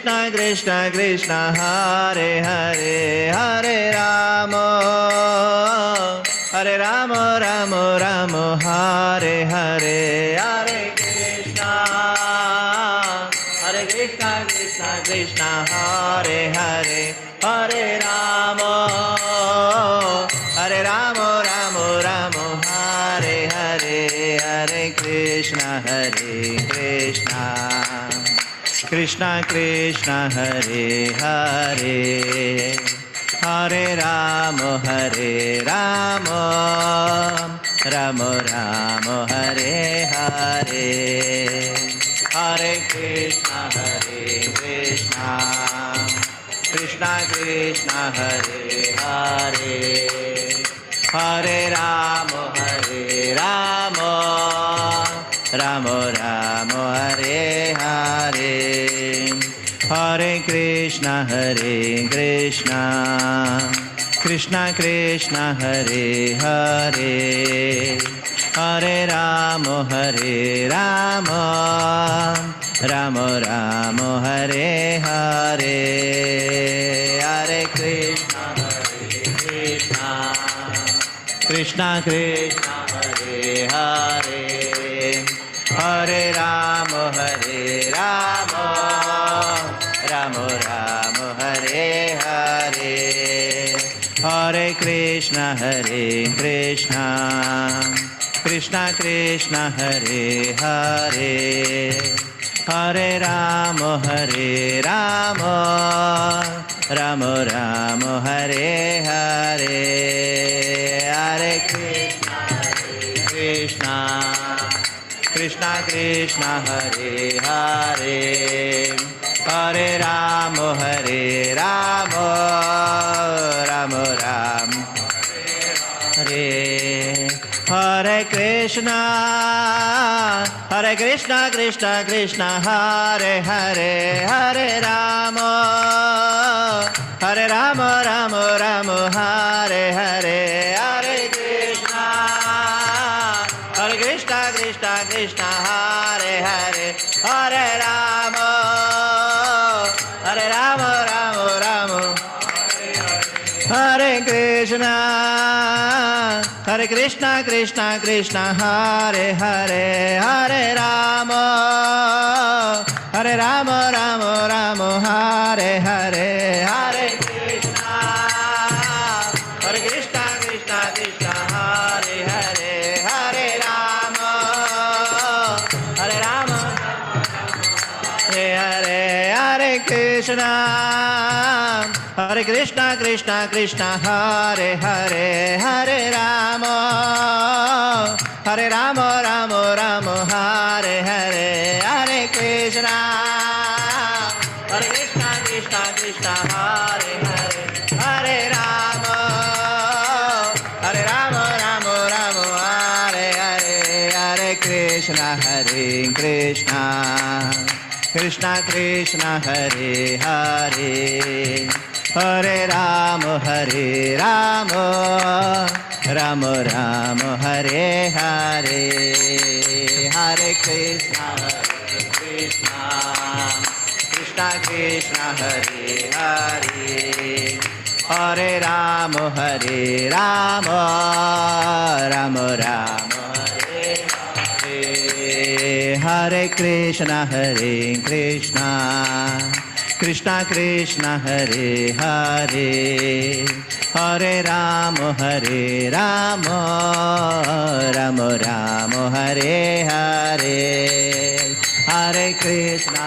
Krishna Krishna Krishna Hare Hare Hare Rama Rama Rama Hare Hare Hare Krishna Krishna Krishna Hare Hare Hare Rama Rama Rama Hare Hare Hare Krishna Krishna Krishna Hare Hare Hare Rama Rama Rama Hare Hare Hare Krishna Krishna Krishna Hare Hare Hare Rama Rama Rama Hare Hare Hare Krishna Krishna Krishna Hare Hare Hare Rama Rama Rama Hare Hare Hare Krishna Krishna Krishna Hare Hare Hare Rama Rama Rama Hare Hare Hare Krishna Krishna Krishna Hare Hare Hare Rama Rama Rama Hare Hare Hare Krishna Krishna Krishna Hare Hare Hare Rama Rama Rama Hare Hare Krishna Krishna Krishna Hare Hare Hare Rama Rama Rama Hare Hare Hare Krishna Krishna Krishna Hare Hare Hare Rama Rama Hare Krishna Krishna Krishna Hare Hare Hare Rama Rama Rama Hare Hare Hare Krishna Krishna Krishna Hare Hare Hare Rama Hare Krishna Krishna Krishna Hare Hare Hare Rama Rama Rama Hare Hare Hare Krishna Krishna Krishna Hare Hare Hare Rama Rama Rama Hare Hare Hare Krishna Krishna Krishna Hare Hare Hare Rama Rama Rama Hare Hare Hare Krishna Krishna Krishna Hare Hare Hare Rama Rama Rama Hare Hare Hare Krishna Krishna Krishna Hare Hare Hare Rama Rama Rama Hare Hare Hare Krishna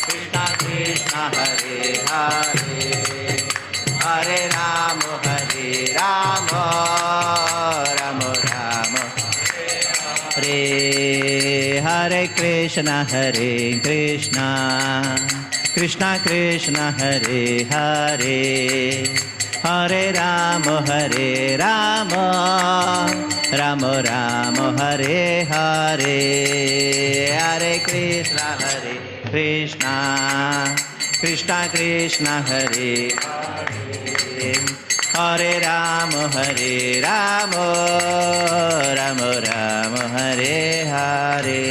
Krishna Krishna Hare Hare Hare Rama Rama Rama Hare Hare Krishna Krishna Krishna Hare Hare Hare Rama Rama Rama Hare Hare Hare Krishna Krishna Krishna Hare Hare Hare Rama Rama Rama Hare Hare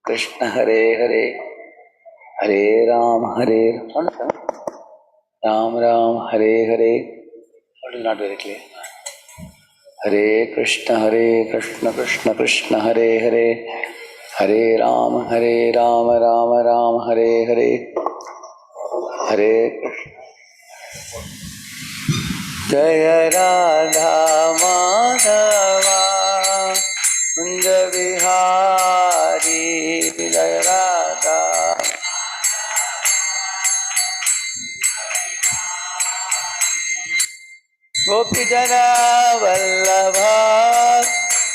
Krishna Hare Hare, Hare Ram Hare Ram, Ram Hare Hare. What is not very clear? Hare Krishna, Krishna Krishna Hare Hare, Hare Ram, Ram Ram Hare Hare, Hare Krishna. Jaya Radha Madhava Kunja Vihari, Jaya Radha Gopi Jana Vallabha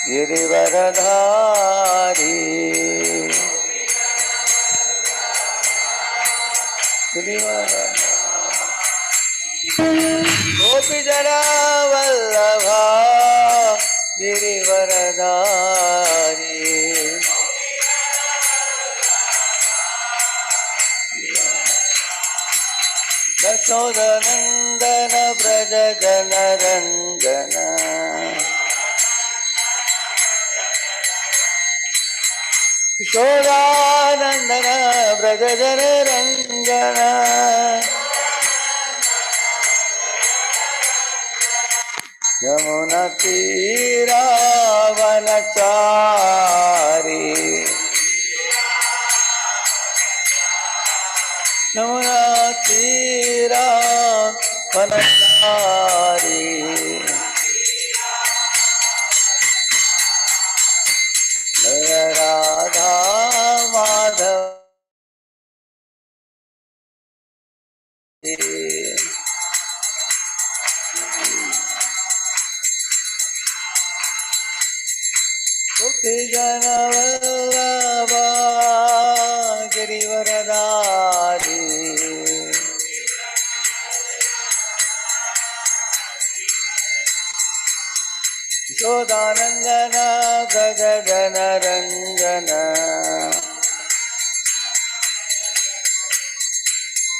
Girivaradhari, Gopi Jana Vallabha Girivaradhari, Yashodanandana Braja Jana Ranjana, Yashodanandana Braja Jana Ranjana, Yamuna Tira Vanachari, Yamuna Tira Vanachari, Jaya Radha Madhava Gopi Jana Vallabha Girivaradhari, Yashodanandana Braja Jana Ranjana,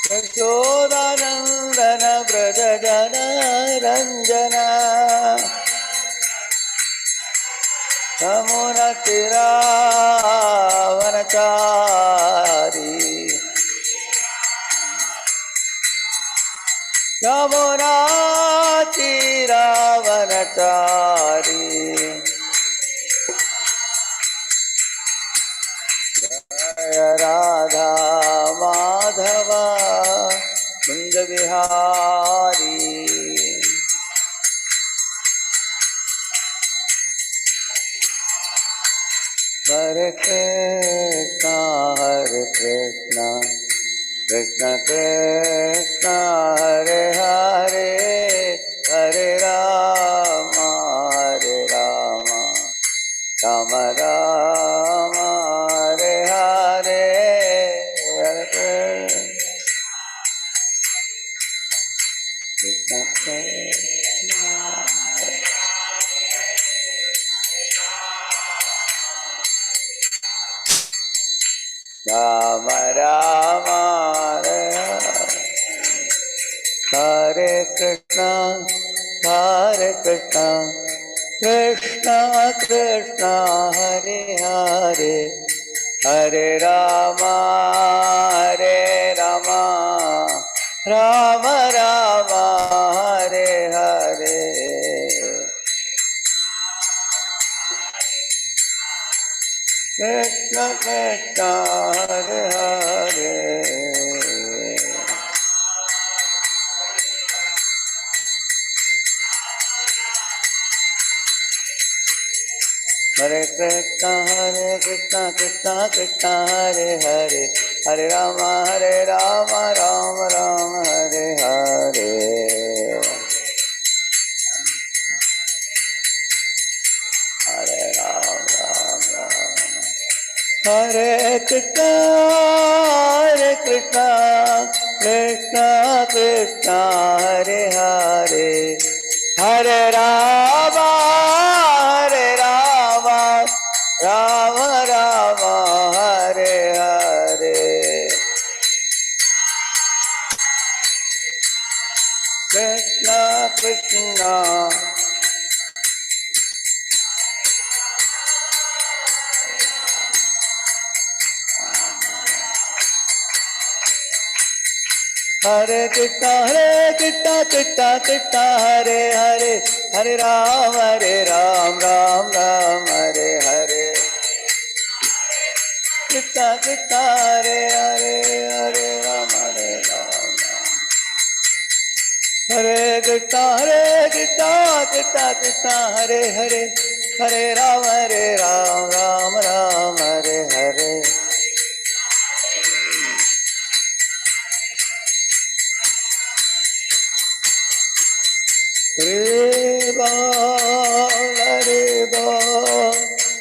Yashodanandana Braja Jana Ranjana, Yamuna Tira Vanachari, Yamuna Tira Vanachari, Jaya Radha Madhava Kunja Vihari, Hare Krishna, Krishna Krishna, Hare Hare, Hare Rama, Rama Rama, Hare Hare, Hare Krishna Krishna. Rama Rama, Hare Krishna, Krishna Krishna Hare Hare Hare Ram Ram Ram Hare Hare Krishna Krishna Hare Hare Hare Krishna Krishna Krishna Hare Hare Hare Ram Ram Ram Hare Hare Hare Ram हरे कृष्ण कृष्ण कृष्ण हरे हरे हरे राम राम राम हरे हरे कृष्ण कृष्ण हरे कृष्ण कृष्ण हरे हरे हरे राम राम राम हरे हरे कृष्ण कृष्ण हरे हरे हरे राम हरे कृष्ण कृष्ण हरे हरे हरे राम राम राम हरे हरे हरे बोल हरे बोल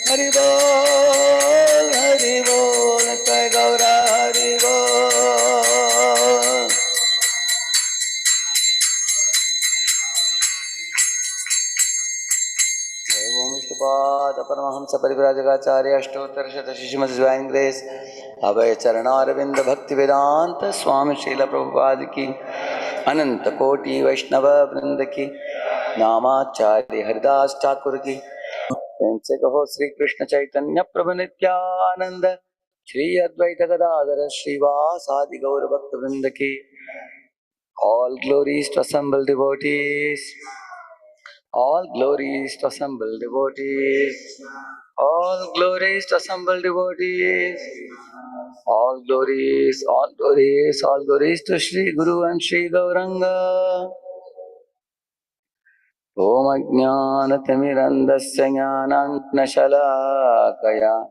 हरि बोल हरि बोल जय गौरा हरि बोल ओम Vishnupad Paramhans परिव्राजकाचार्य अष्टोत्तर शतशिष्य divine grace अभय चरणारविंद भक्ति वेदांत स्वामी श्रील प्रभुपाद की अनंत कोटि वैष्णव वृंद की नामाचार्य हरिदास ठाकुर की से कहो श्री कृष्ण चैतन्य प्रभु नित्यानंद श्री अद्वैत गदाधर श्रीवासादि गौर भक्त वृंद की all glories to assembled devotees, all glories to assembled devotees, all glories to assembled devotees, all glories, all glories to Shri Guru and Shri Gauranga. Om Ajnanatimirandasya Jnananjnashalakaya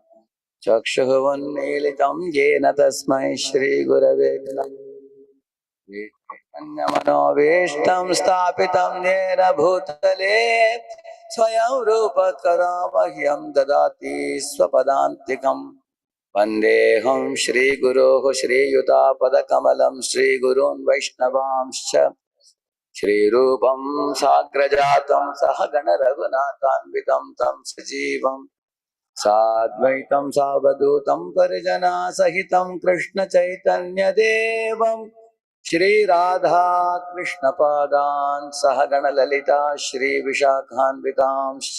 Chakshuvannilitam Yena Tasmai Shri Gurave Manoveştam स्थापितं येन भूतले स्वयं रूप करोमह्यं ददाति स्वपदान्तिकं वन्देऽहं श्रीगुरोः श्रीयुतापदकमलं श्रीगुरून् वैष्णवांश्च श्रीरूपं साग्रजातं सहगण रघुनाथान्वितं तं सजीवं साद्वैतं सावधूतं परिजनासहितं कृष्ण चैतन्यदेवं श्री राधा कृष्ण पादान् सहगण ललिता श्री विशाखान्वितांश्च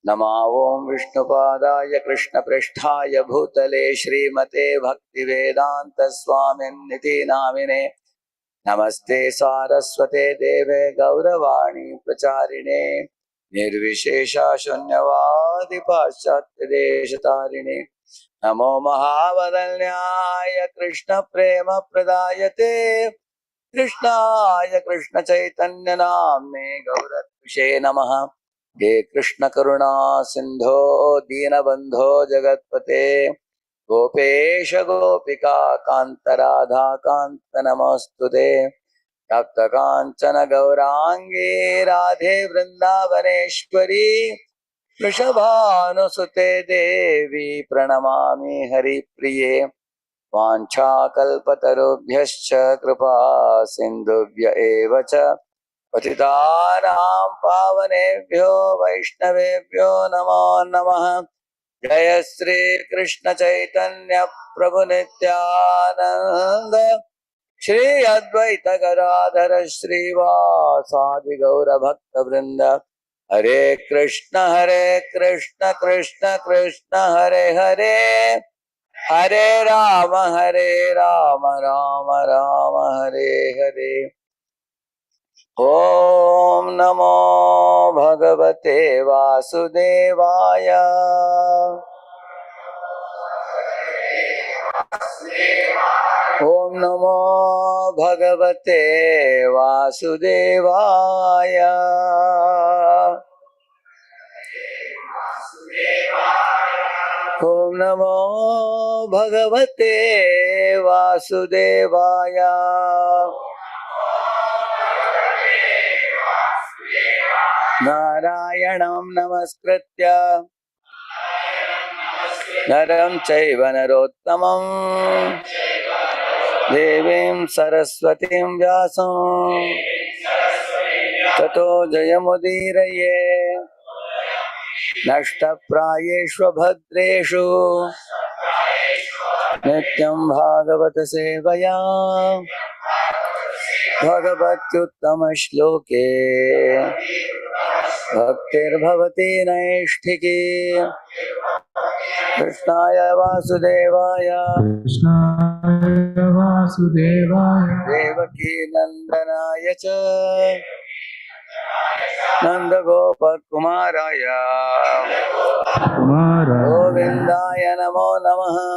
नमा ओं विष्णुपादाय कृष्ण पृष्ठाय भूतले श्रीमते भक्तिवेदांत स्वामिन्निति नामिने नमस्ते सारस्वते देवे गौरवाणी प्रचारिणे निर्विशेषा शून्यवादि पाश्चात्य देशतारिणे नमो महावदन्याय कृष्ण प्रेम प्रदायते कृष्णाय कृष्ण चैतन्य नाम्ने गौरत्विषे नमः हे कृष्ण करुणा सिंधो दीनबंधो जगत्पते गोपेश गोपिका कांत राधा कांत नमोस्तुते तप्त कांचन गौरांगे राधे वृंदावनेश्वरी वृषभानुसुते देवी प्रणमामि हरिप्रिये वाञ्छाकल्पतरुभ्यश्च कृपा सिन्धुभ्य एव च पतितानां पावनेभ्यो वैष्णवेभ्यो नमो नमः जय श्री कृष्ण चैतन्य प्रभु नित्यानंद श्री अद्वैत गदाधर श्रीवासादि गौर भक्त वृंद Hare Krishna Krishna Krishna Hare Hare, Hare Rama Rama Rama Hare Hare. Om Namo Bhagavate Vasudevaya. Om Namo Bhagavate Vasudevaya. Om Namo Bhagavate Vasudevaya. Narayanam Namaskritya Naram Chaiva Narottamam Devim Saraswatim Vyasam Tato Jayamudiraye Nashta Prayeshva Bhadreshu Nityam Bhagavata Sevaya Bhagavatyuttama Shloke Bhaktir Bhavati Naishtiki Krishnaya Vasudevaya Krishnaya Vasudevaya Devaki Nandanaya Cha Nanda Gopal Kumaraya Kumara Govindaya Namo Namaha.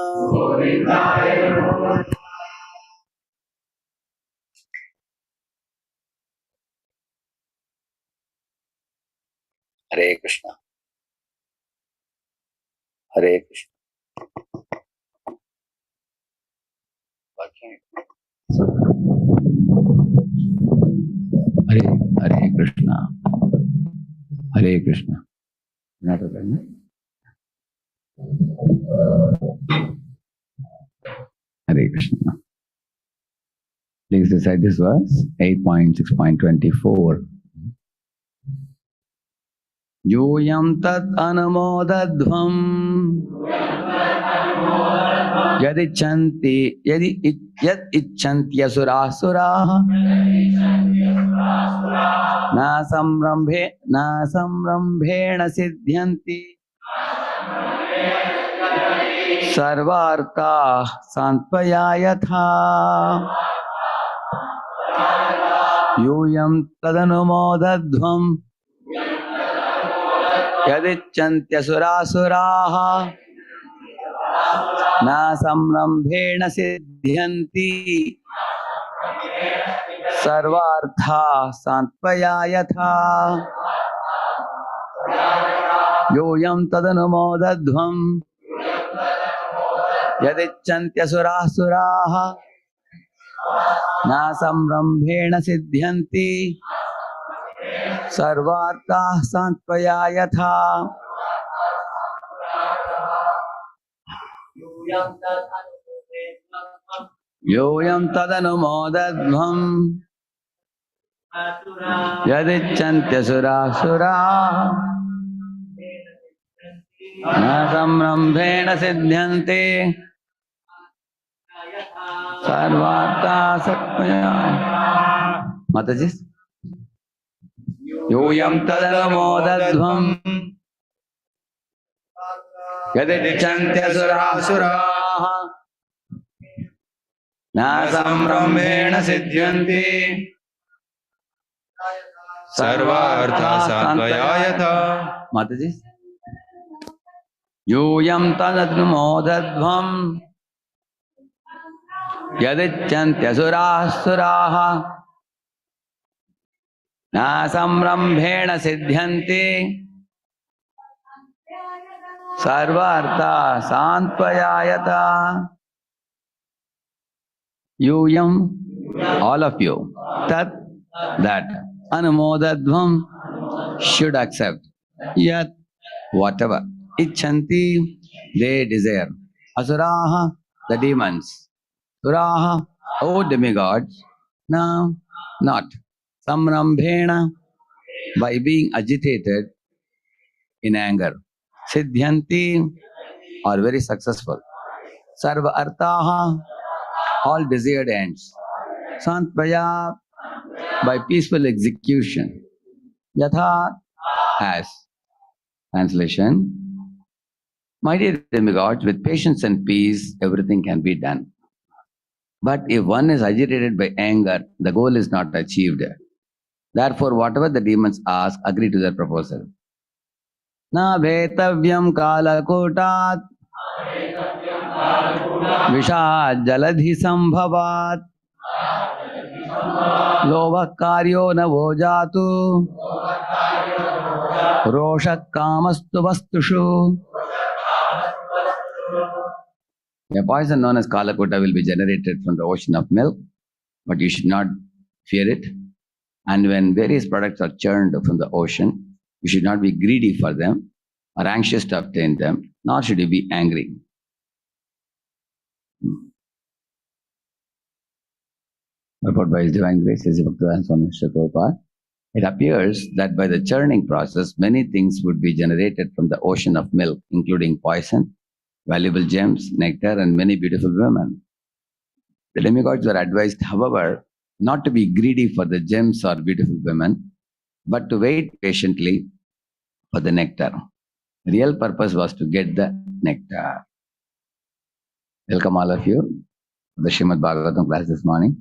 Hare Krishna. Hare Krishna. Hare Hare Krishna. Hare Krishna. Not okay, no? Hare Krishna. Please recite this verse, 8.6.24. Yoyam tat anamodadhvam yadichanti yad icchanti asurasuraha na samrambhena siddhyanti sarvartha santpaya yatha yoyam tadanumodadhvam yadichantyasuraha na samrambhena siddhyanti sarvartha santpaya yatha yoyam tadanumodadhvam yadichantyasuraha na samrambhena siddhyanti sarvartha santpaya yatha yoyam tadanumodadhvam yadichantyasuraha na samrambhena siddhyanti sarvartha santpaya. Mataji, yoyam tadanumodadhvam yadichantyasuraha na samrambhena siddhyanti Sarvartha Santpaya Yatha. Mataji, yoyam tadanumodadhvam yadichantyasuraha na samrambhena siddhyanti sarvartha santpaya yatha. Yoyam, all of you, tat, that, anumodadhvam, should accept, yat, whatever, icchanti, they desire, asuraha, the demons, suraha, oh demigods, no, not, samrambhena, by being agitated in anger, siddhyanti, are very successful, sarva artaha, all desired ends, santpaya, by peaceful execution, yatha, as translation. My dear demigods, with patience and peace, everything can be done. But if one is agitated by anger, the goal is not achieved. Therefore, whatever the demons ask, agree to their proposal. Na vetavyam kalakotat Vishad jaladhi sambhavat Lova karyo navo jatu Rosha kamastu vastushu. A poison known as Kalakuta will be generated from the ocean of milk, but you should not fear it. And when various products are churned from the ocean, you should not be greedy for them or anxious to obtain them, nor should you be angry. Report by His Divine Grace, His Bhaktivedanta Swami Srila Prabhupada. It appears that by the churning process, many things would be generated from the ocean of milk, including poison, valuable gems, nectar, and many beautiful women. The demigods were advised, however, not to be greedy for the gems or beautiful women, but to wait patiently for the nectar. The real purpose was to get the nectar. Welcome all of you to the Srimad Bhagavatam class this morning.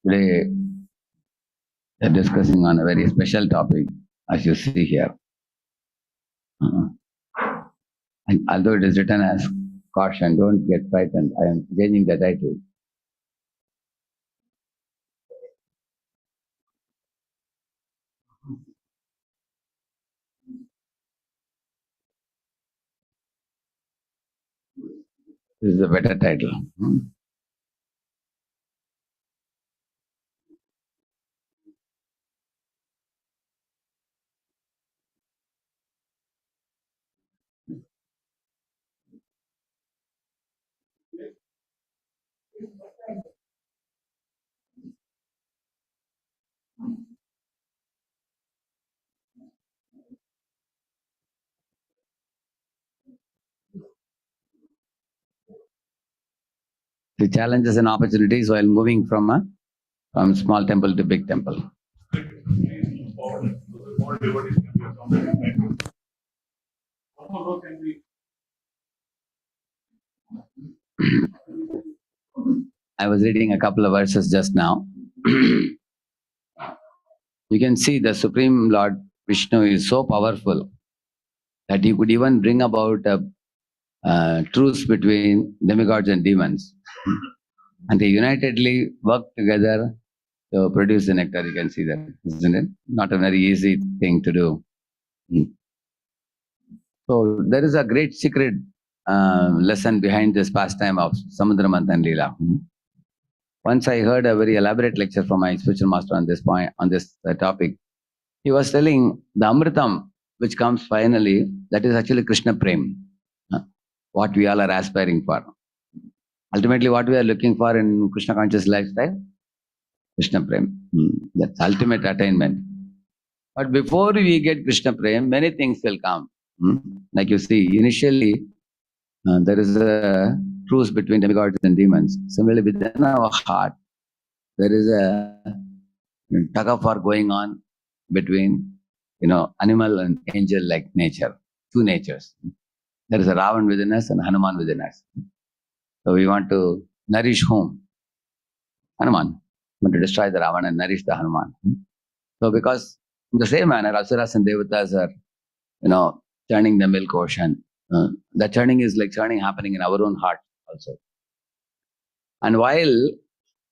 Today, we are discussing on a very special topic, as you see here. And although it is written as caution, don't get frightened. I am changing the title. This is a better title. The challenges and opportunities while moving from small temple to big temple. I was reading a couple of verses just now. You can see the Supreme Lord Vishnu is so powerful that he could even bring about a truce between demigods and demons. And they unitedly work together to produce the nectar. You can see that, isn't it? Not a very easy thing to do. So there is a great secret lesson behind this pastime of Samudra Manthan Leela. Once I heard a very elaborate lecture from my spiritual master on this point, on this topic. He was telling the Amritam, which comes finally, that is actually Krishna Prem, what we all are aspiring for. Ultimately, what we are looking for in Krishna conscious lifestyle? Krishna Prem. That's ultimate attainment. But before we get Krishna Prem, many things will come. Like you see, initially, there is a truce between demigods and demons. Similarly, within our heart, there is a tug of war going on between, animal and angel-like nature, two natures. There is a Ravan within us and Hanuman within us. So we want to nourish whom? Hanuman. We want to destroy the Ravan and nourish the Hanuman. So because in the same manner, Asuras and Devatas are, churning the milk ocean. The churning is like churning happening in our own heart also. And while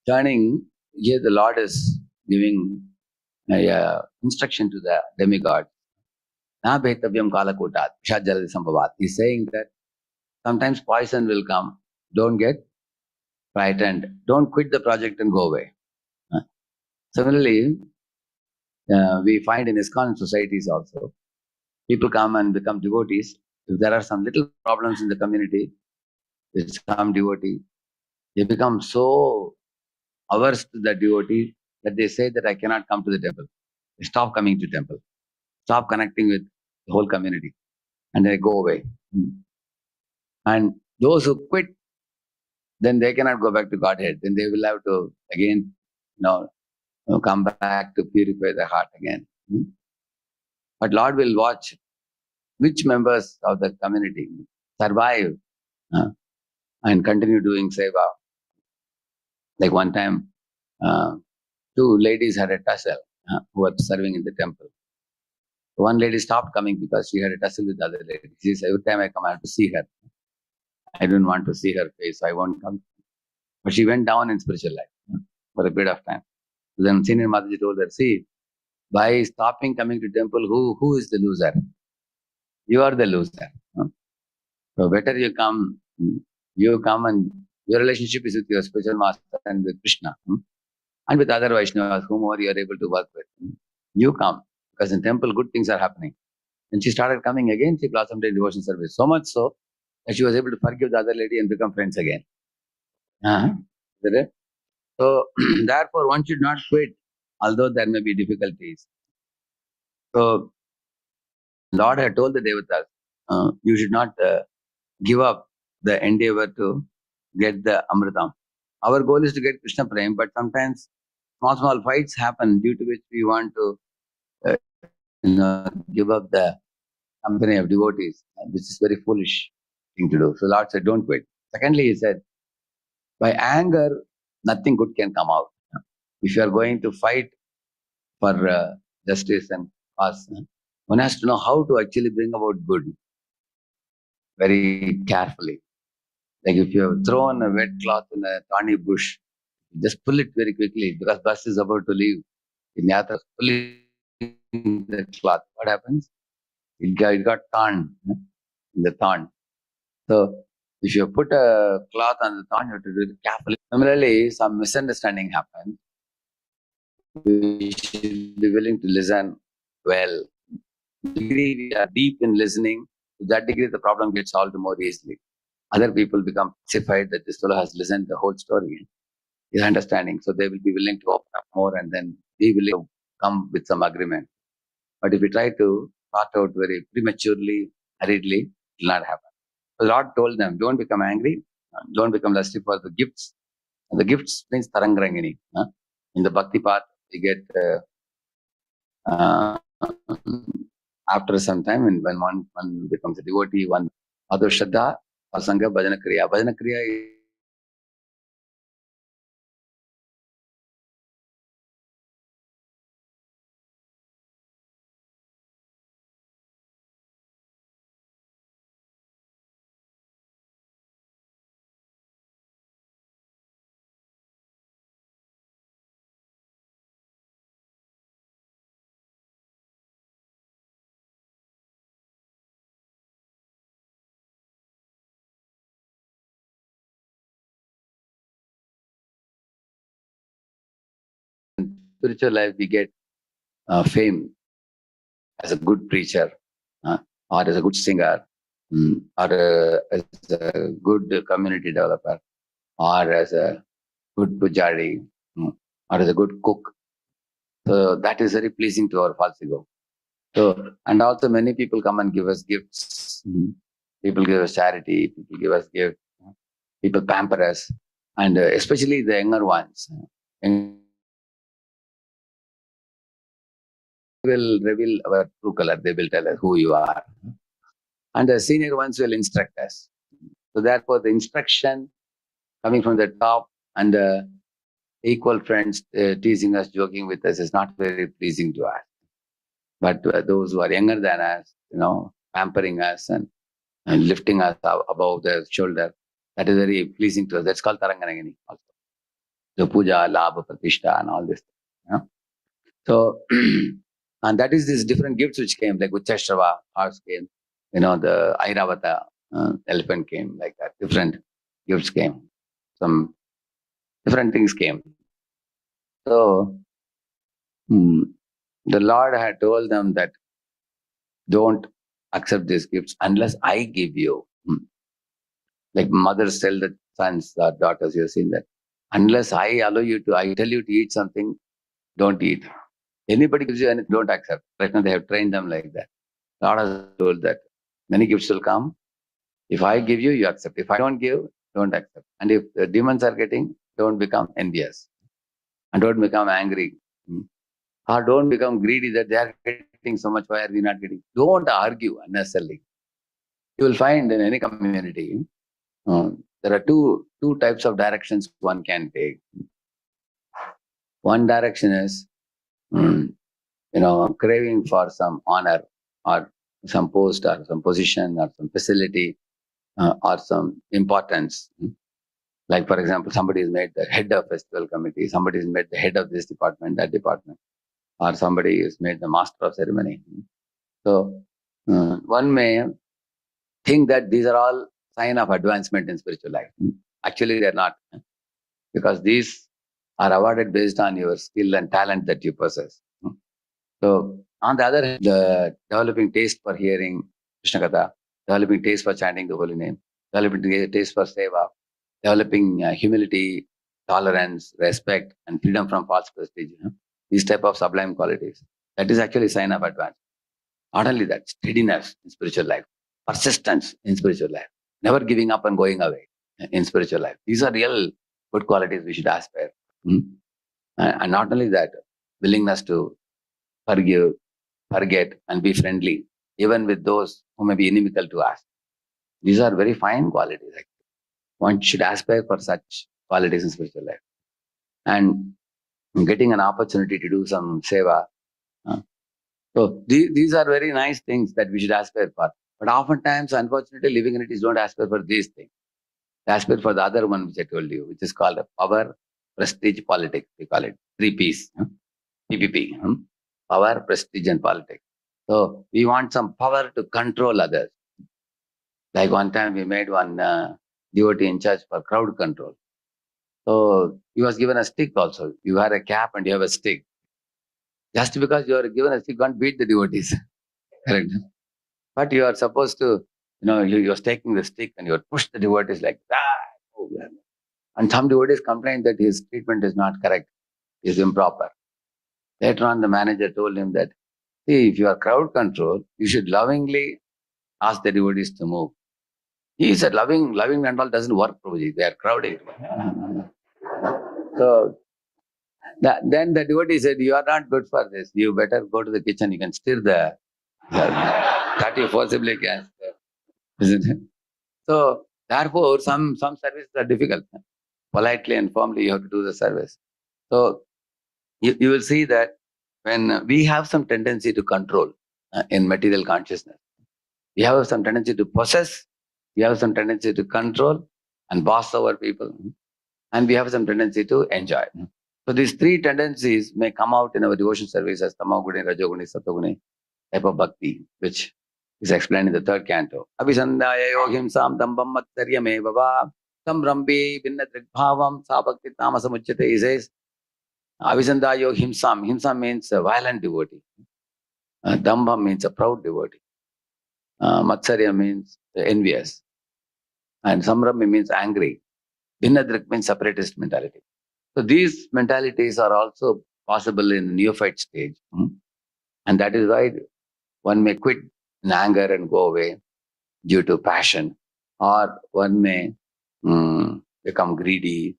churning, here the Lord is giving instruction to the demigod. Na betavyam kalakutat, vishad jaladhi sambhavat. He's saying that sometimes poison will come. Don't get frightened. Don't quit the project and go away. Similarly, we find in ISKCON societies also, people come and become devotees. If there are some little problems in the community, they become devotee. They become so averse to the devotee that they say that I cannot come to the temple. They stop coming to temple. Stop connecting with the whole community. And they go away. And those who quit, then they cannot go back to Godhead. Then they will have to again, come back to purify the heart again. But Lord will watch which members of the community survive and continue doing seva. Like one time, two ladies had a tussle who were serving in the temple. One lady stopped coming because she had a tussle with the other lady. She said, every time I come, I have to see her. I don't want to see her face, so I won't come. But she went down in spiritual life for a period of time. So then Senior Mataji told her, see, by stopping coming to temple, who is the loser? You are the loser. So better you come and your relationship is with your spiritual master and with Krishna and with other Vaishnavas, whomever you are able to work with. You come, because in temple good things are happening. And she started coming again, she blossomed in devotion service. So much so that she was able to forgive the other lady and become friends again. So therefore one should not quit, although there may be difficulties. So Lord had told the Devatas, you should not give up the endeavor to get the Amritam. Our goal is to get Krishna Prem, but sometimes small fights happen due to which we want to give up the company of devotees, which is very foolish thing to do. So Lord said, don't quit. Secondly, he said, by anger, nothing good can come out. If you are going to fight for justice and cause, one has to know how to actually bring about good very carefully. Like if you have thrown a wet cloth in a thorny bush, just pull it very quickly because bus is about to leave. In Yatra, pulling the cloth, what happens? It got torn in the thorn. So if you put a cloth on the thorn, you have to do it carefully. Similarly, some misunderstanding happens. We should be willing to listen well. The degree we are deep in listening, to that degree the problem gets solved more easily. Other people become satisfied that this fellow has listened the whole story. His understanding. So they will be willing to open up more and then be willing to come with some agreement. But if we try to sort out very prematurely, hurriedly, it will not happen. The Lord told them, don't become angry, don't become lusty for the gifts. And the gifts means tarangrangini. In the bhakti path, we get after some time, when one becomes a devotee, one other shraddha, asanga, bhajana kriya. Bhajana kriya is spiritual life, we get fame as a good preacher, or as a good singer, or as a good community developer, or as a good pujari, or as a good cook. So that is very pleasing to our false ego. So, and also many people come and give us gifts. People give us charity, people give us gifts, people pamper us, and especially the younger ones. Will reveal our true color. They will tell us who you are. And the senior ones will instruct us. So therefore, the instruction coming from the top and the equal friends teasing us, joking with us is not very pleasing to us. But those who are younger than us, pampering us and lifting us above the shoulder, that is very pleasing to us. That's called Taranganagini also. The puja, labha, pratishtha, and all this. So, and that is these different gifts which came, like Uchashrava, horse came, the Airavata, elephant came, like that. Different gifts came. Some different things came. So, the Lord had told them that don't accept these gifts unless I give you. Like mothers tell the sons or daughters, you've seen that. Unless I allow you to, I tell you to eat something, don't eat. Anybody gives you anything, don't accept. Right now they have trained them like that. Lord has told that many gifts will come. If I give you, you accept. If I don't give, don't accept. And if the demons are getting, don't become NBS. And don't become angry. Or don't become greedy that they are getting so much, why are we not getting? Don't argue unnecessarily. You will find in any community, there are two types of directions one can take. One direction is, craving for some honor or some post or some position or some facility or some importance. Like, for example, somebody is made the head of festival committee, somebody is made the head of this department, that department, or somebody is made the master of ceremony. So one may think that these are all sign of advancement in spiritual life. Actually, they're not, because these are awarded based on your skill and talent that you possess. So, on the other hand, the developing taste for hearing Krishna Katha, developing taste for chanting the holy name, developing taste for seva, developing humility, tolerance, respect, and freedom from false prestige. These type of sublime qualities. That is actually a sign of advance. Not only that, steadiness in spiritual life, persistence in spiritual life, never giving up and going away in spiritual life. These are real good qualities we should aspire. And not only that, willingness to forgive, forget, and be friendly, even with those who may be inimical to us. These are very fine qualities. One should aspire for such qualities in spiritual life. And getting an opportunity to do some seva. So these are very nice things that we should aspire for. But oftentimes, unfortunately, living entities don't aspire for these things. They aspire for the other one which I told you, which is called power, prestige, politics. We call it 3Ps, PPP. Power, prestige, and politics. So we want some power to control others. Like one time we made one devotee in charge for crowd control. So he was given a stick also. You wear a cap and you have a stick. Just because you are given a stick, you can't beat the devotees. Correct. But you are supposed to, you're taking the stick and you push the devotees like that. And some devotees complained that his treatment is not correct, is improper. Later on, the manager told him that, see, if you are crowd control, you should lovingly ask the devotees to move. He said, loving and all doesn't work, Prabhuji. They are crowded. So then the devotee said, you are not good for this. You better go to the kitchen. You can stir that you forcibly can stir. Isn't it? So therefore, some services are difficult. Politely and firmly, you have to do the service. So you will see that when we have some tendency to control in material consciousness, we have some tendency to possess, we have some tendency to control and boss over people, and we have some tendency to enjoy. So these three tendencies may come out in our devotion service as Tamoguni, Rajoguni, Satoguni type of bhakti, which is explained in the third canto. Abhisandaya yogim sam dambam matsaryame bhava samrambi vinnadrigbhavam sa bhakti tamasamuchyate. He says, Abhisandaya himsam. Himsam means a violent devotee. Dambam means a proud devotee. Matsarya means envious. And Samrami means angry. Vinnadrik means separatist mentality. So these mentalities are also possible in neophyte stage. And that is why one may quit in anger and go away due to passion. Or one may become greedy.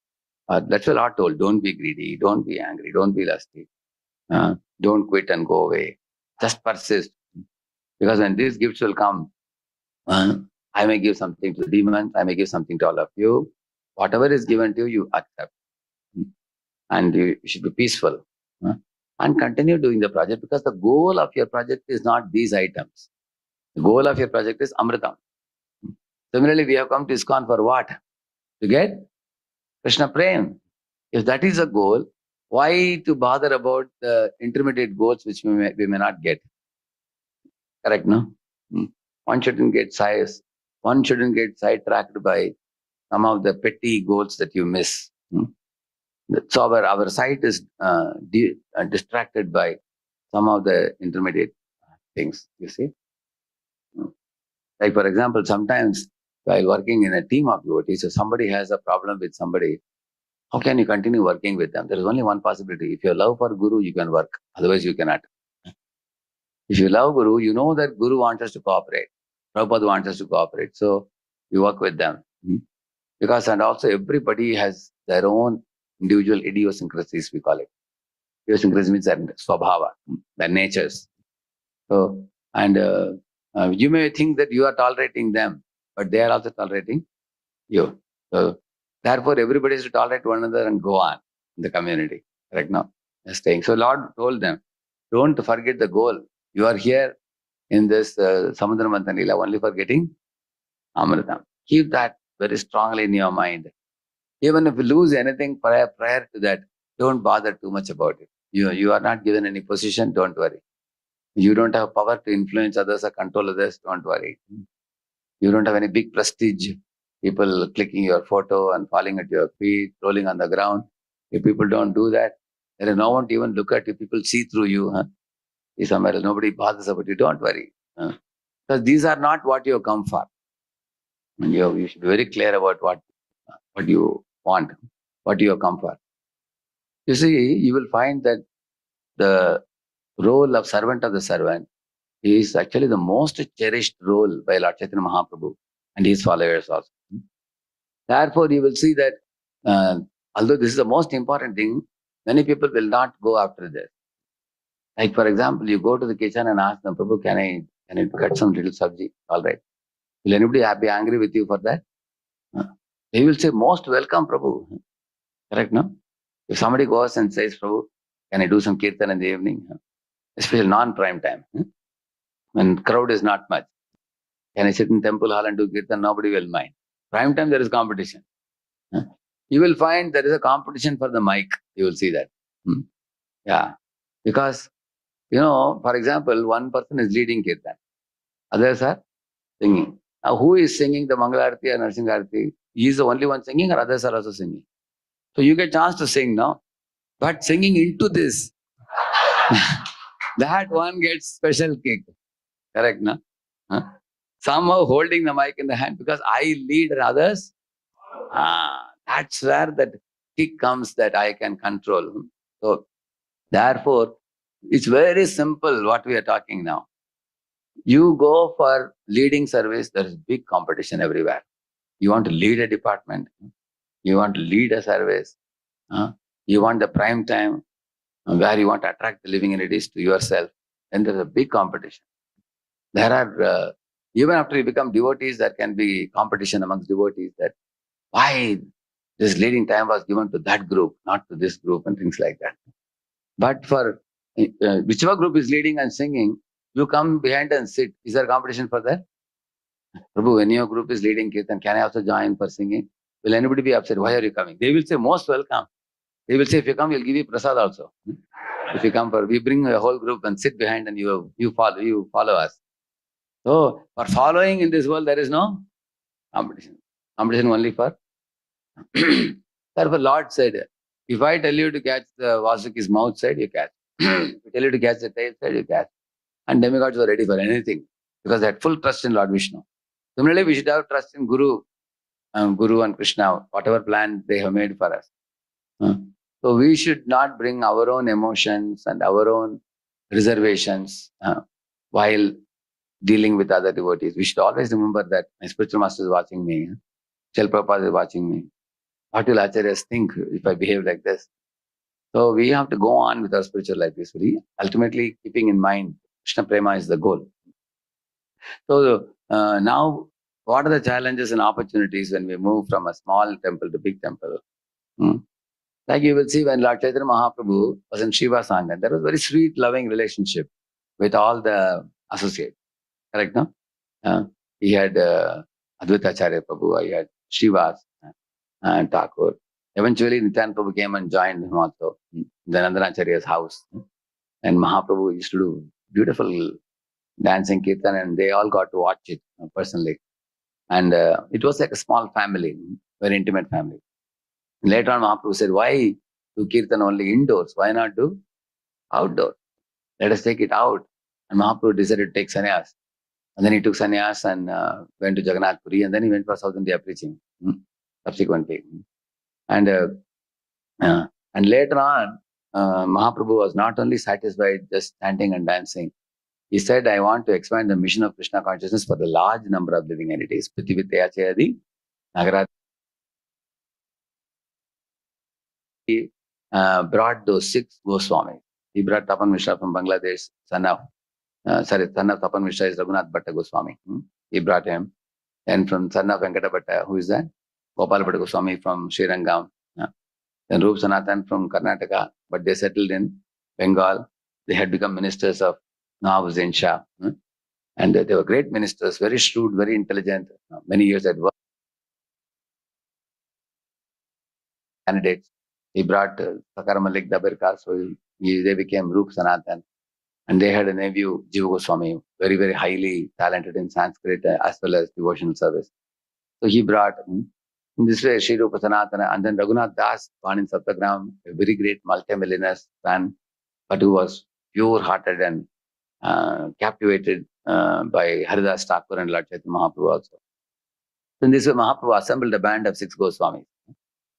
That's what Lord told. Don't be greedy. Don't be angry. Don't be lusty. Don't quit and go away. Just persist. Because when these gifts will come, I may give something to the demons, I may give something to all of you. Whatever is given to you, you accept. And you should be peaceful. And continue doing the project, because the goal of your project is not these items. The goal of your project is Amritam. Similarly, we have come to ISKCON for what? To get Krishna Prem. If that is a goal, why to bother about the intermediate goals which we may not get? Correct, no? One shouldn't get sidetracked by some of the petty goals that you miss. So our sight is distracted by some of the intermediate things, you see. Like, for example, sometimes while working in a team of devotees, if somebody has a problem with somebody, how can you continue working with them? There is only one possibility. If you love for Guru, you can work. Otherwise, you cannot. If you love Guru, you know that Guru wants us to cooperate. Prabhupada wants us to cooperate. So you work with them. Because, and also everybody has their own individual idiosyncrasies, we call it. Idiosyncrasy means that swabhava, the natures. So, and you may think that you are tolerating them, but they are also tolerating you. So, therefore, everybody is to tolerate one another and go on in the community. Correct now? Staying. So, Lord told them, don't forget the goal. You are here in this Samudra Manthan Leela only for getting Amritam. Keep that very strongly in your mind. Even if you lose anything prior to that, don't bother too much about it. You are not given any position, don't worry. You don't have power to influence others or control others, don't worry. You don't have any big prestige, people clicking your photo and falling at your feet, rolling on the ground. If people don't do that, there is no one to even look at you. People see through you. If somewhere else, nobody bothers about you, don't worry. Because these are not what you have come for. And you should be very clear about what you want, what you have come for. You see, you will find that the role of servant of the servant is actually the most cherished role by Lord Chaitanya Mahaprabhu and his followers also. Therefore, you will see that although this is the most important thing, many people will not go after this. Like for example, you go to the kitchen and ask them, Prabhu, can I cut some little sabji? All right. Will anybody be angry with you for that? They will say, most welcome, Prabhu. Correct, no? If somebody goes and says, Prabhu, can I do some kirtan in the evening? Especially non-prime time, when crowd is not much. Can I sit in temple hall and do kirtan? Nobody will mind. Prime time, there is competition. You will find there is a competition for the mic. You will see that. Yeah. Because, for example, one person is leading kirtan. Others are singing. Now, who is singing the Mangalarti or Narsingarti? He is the only one singing or others are also singing. So you get a chance to sing now. But singing into this, that one gets special kick. Correct, no? Somehow holding the mic in the hand because I lead others. That's where that kick comes that I can control. So, therefore, it's very simple what we are talking now. You go for leading service, there is big competition everywhere. You want to lead a department, you want to lead a service, you want the prime time where you want to attract the living entities to yourself, then there's a big competition. There are, even after you become devotees, there can be competition amongst devotees that why this leading time was given to that group, not to this group and things like that. But for whichever group is leading and singing, you come behind and sit. Is there competition for that? Prabhu, when your group is leading kirtan, can I also join for singing? Will anybody be upset? Why are you coming? They will say, most welcome. They will say, if you come, we'll give you prasad also. If you come we bring a whole group and sit behind and you follow us. So, for following in this world, there is no competition. Competition only for. Therefore, Lord said, if I tell you to catch the Vasuki's mouth side, you catch. If I tell you to catch the tail side, you catch. And demigods were ready for anything because they had full trust in Lord Vishnu. Similarly, we should have trust in Guru and Krishna, whatever plan they have made for us. So we should not bring our own emotions and our own reservations while dealing with other devotees. We should always remember that my spiritual master is watching me. Srila Prabhupada is watching me. What will acharyas think if I behave like this? So we have to go on with our spiritual life peacefully, ultimately keeping in mind Krishna Prema is the goal. So now, what are the challenges and opportunities when we move from a small temple to big temple? Like you will see when Lord Chaitanya Mahaprabhu was in Shiva Sangha, there was a very sweet, loving relationship with all the associates. Correct, no? He had Advaita Acharya Prabhu, he had Srivas and Thakur. Eventually, Nityananda Prabhu came and joined him also in the Nandanacharya's house. And Mahaprabhu used to do beautiful dancing kirtan, and they all got to watch it personally. And it was like a small family, very intimate family. Later on, Mahaprabhu said, why do kirtan only indoors? Why not do outdoor? Let us take it out. And Mahaprabhu decided to take sannyas. And then he took sannyas and went to Jagannath Puri, and then he went for South India preaching subsequently. And later on, Mahaprabhu was not only satisfied just chanting and dancing. He said, I want to expand the mission of Krishna consciousness for the large number of living entities. Prithivitya Chayadi, Nagarati, brought those 6 Goswamis. He brought Tapan Mishra from Bangladesh, son of Tapan Mishra is Raghunath Bhatta Goswami. He brought him. And from son of Venkata Bhatta, who is that? Gopal Bhatta Goswami from Srirangam. Then Rup Sanatan from Karnataka, but they settled in Bengal. They had become ministers of Nawab Hussain Shah. And they were great ministers, very shrewd, very intelligent, many years at work. Candidates. He brought Sakar Malik Dabirkar, so they became Rup Sanatan. And they had a nephew, Jiva Goswami, very, very highly talented in Sanskrit as well as devotional service. So he brought, in this way, Sri Rupa Sanatana, and then Raghunath Das, born in Saptagram, a very great multimillionaire son, but who was pure-hearted and captivated by Haridas Thakur and Lord Chaitanya Mahaprabhu also. So in this way, Mahaprabhu assembled a band of 6 Goswamis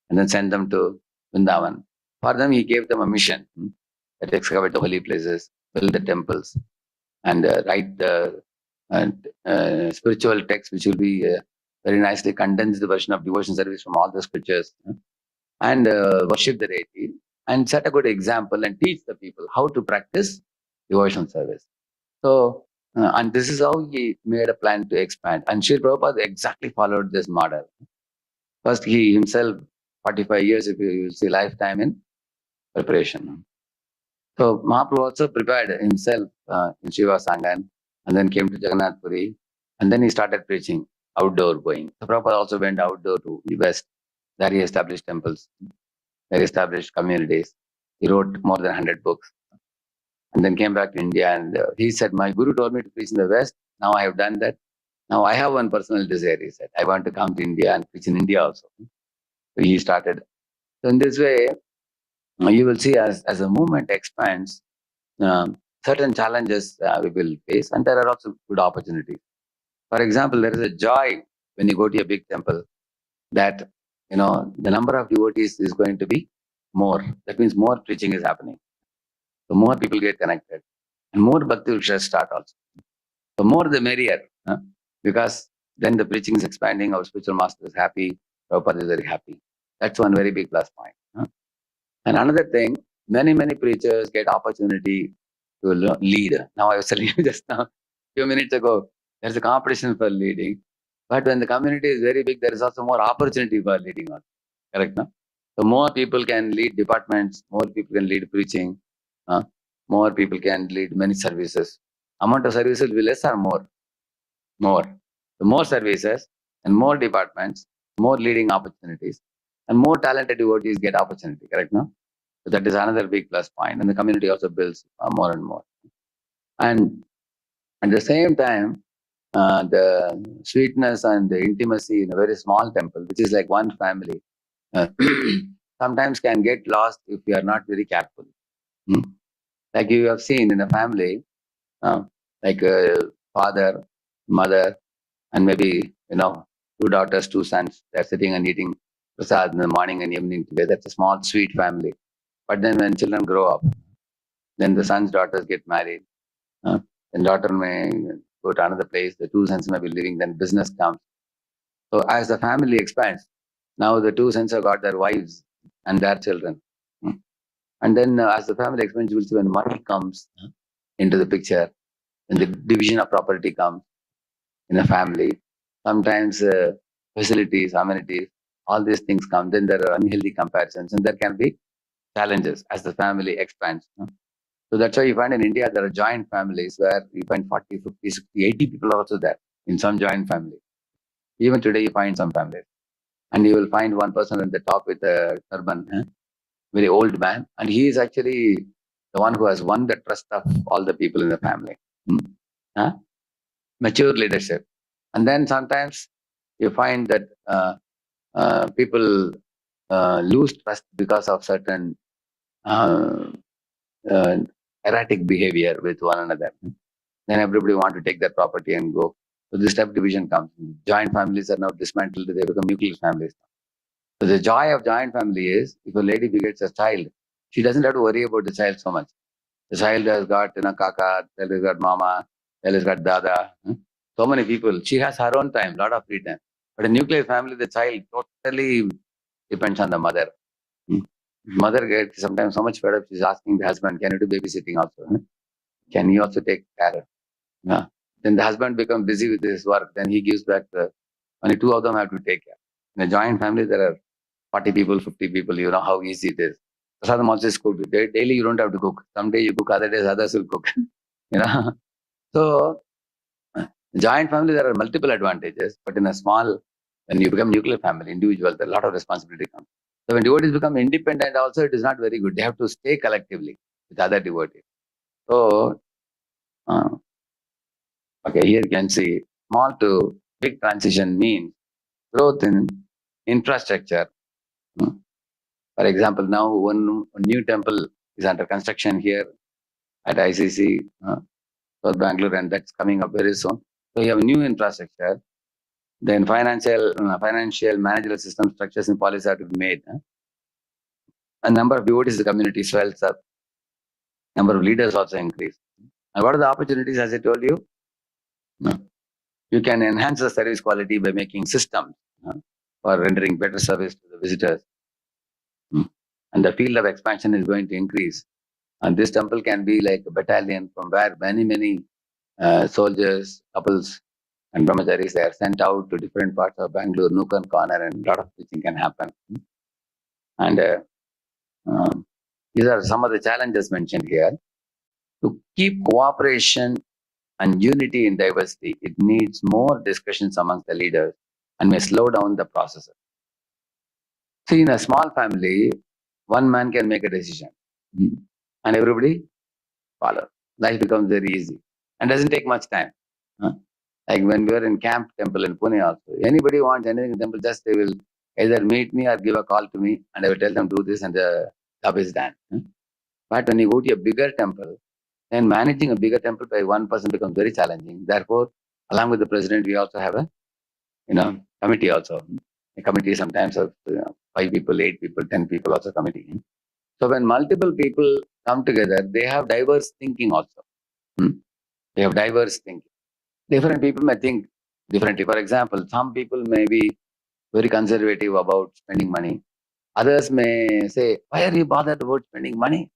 and then sent them to Vrindavan. For them, he gave them a mission that excavate the holy places, build the temples, and write the spiritual texts, which will be very nicely condensed version of devotion service from all the scriptures, and worship the deity, and set a good example and teach the people how to practice devotion service. So, and this is how he made a plan to expand. And Srila Prabhupada exactly followed this model. First, he himself, 45 years, if you see, lifetime in preparation. So Mahaprabhu also prepared himself in Shiva Sangan, and then came to Jagannath Puri, and then he started preaching, outdoor going. So Prabhupada also went outdoor to the West. There he established temples, there he established communities. He wrote more than 100 books, and then came back to India, and he said, my Guru told me to preach in the West. Now I have done that. Now I have one personal desire, he said. I want to come to India and preach in India also. So he started. So in this way, you will see as the movement expands, certain challenges we will face, and there are also good opportunities. For example, there is a joy when you go to a big temple that the number of devotees is going to be more. That means more preaching is happening. So more people get connected, and more bhakti will start also. So more the merrier, because then the preaching is expanding. Our spiritual master is happy. Prabhupada is very happy. That's one very big plus point. And another thing, many preachers get opportunity to lead. Now I was telling you just now, few minutes ago, there's a competition for leading. But when the community is very big, there is also more opportunity for leading. Correct, no? So more people can lead departments, more people can lead preaching, more people can lead many services. Amount of services will be less or more? More. So more services and more departments, more leading opportunities, and more talented devotees get opportunity. Correct, no? So that is another big plus point, and the community also builds more and more. And at the same time, the sweetness and the intimacy in a very small temple, which is like one family, sometimes can get lost if you are not very careful. Like you have seen in a family, like a father, mother, and maybe 2 daughters, 2 sons. They're sitting and eating prasad in the morning and evening together. That's a small, sweet family. But then when children grow up, then the sons, daughters get married. Then daughter may go to another place. The 2 sons may be living. Then business comes. So as the family expands, now the 2 sons have got their wives and their children. And then as the family expands, you will see when money comes into the picture, and the division of property comes in a family. Sometimes facilities, amenities, all these things come. Then there are unhealthy comparisons, and there can be challenges as the family expands. So that's why you find in India, there are joint families where you find 40, 50, 60, 80 people are also there in some joint family. Even today, you find some families. And you will find one person at the top with a turban, very old man. And he is actually the one who has won the trust of all the people in the family. Mature leadership. And then sometimes you find that people lose trust because of certain erratic behavior with one another. Then everybody want to take their property and go. So this type of division comes. Joint families are now dismantled. They become nuclear families. So the joy of joint family is, if a lady begets a child, she doesn't have to worry about the child so much. The child has got kaka, child has got mama, child has got dada. So many people. She has her own time, lot of free time. But a nuclear family, the child totally depends on the mother. Mother gets sometimes so much fed up, she's asking the husband, can you do babysitting also? Can he also take care? Then the husband becomes busy with his work, then he gives back only two of them have to take care. In a joint family, there are 40 people, 50 people, you know how easy it is. Prasadam also is cooked. Daily you don't have to cook. Some day you cook, other days others will cook. you know. So joint family, there are multiple advantages, but in a small, when you become nuclear family, individual, there are a lot of responsibility comes. So when devotees become independent, also it is not very good. They have to stay collectively with other devotees. So, okay, here you can see small to big transition means growth in infrastructure. For example, now one new temple is under construction here at ICC, South Bangalore, and that's coming up very soon. So you have new infrastructure. Then financial managerial system structures and policies have to be made. A number of devotees in the community swells up. Number of leaders also increase. And what are the opportunities, as I told you? You can enhance the service quality by making systems for rendering better service to the visitors. And the field of expansion is going to increase. And this temple can be like a battalion from where many soldiers, couples, and brahmacharis, they are sent out to different parts of Bangalore, nook and corner, and a lot of teaching can happen. And these are some of the challenges mentioned here. To keep cooperation and unity in diversity, it needs more discussions amongst the leaders and may slow down the process. See, in a small family, one man can make a decision and everybody follow. Life becomes very easy and doesn't take much time. Like when we were in camp temple in Pune also, anybody wants anything in temple, just they will either meet me or give a call to me and I will tell them do this and the job is done. But when you go to a bigger temple, then managing a bigger temple by one person becomes very challenging. Therefore, along with the president, we also have a committee also. A committee sometimes of 5 people, 8 people, 10 people also committee. So when multiple people come together, they have diverse thinking also. They have diverse thinking. Different people may think differently. For example, some people may be very conservative about spending money. Others may say, why are you bothered about spending money?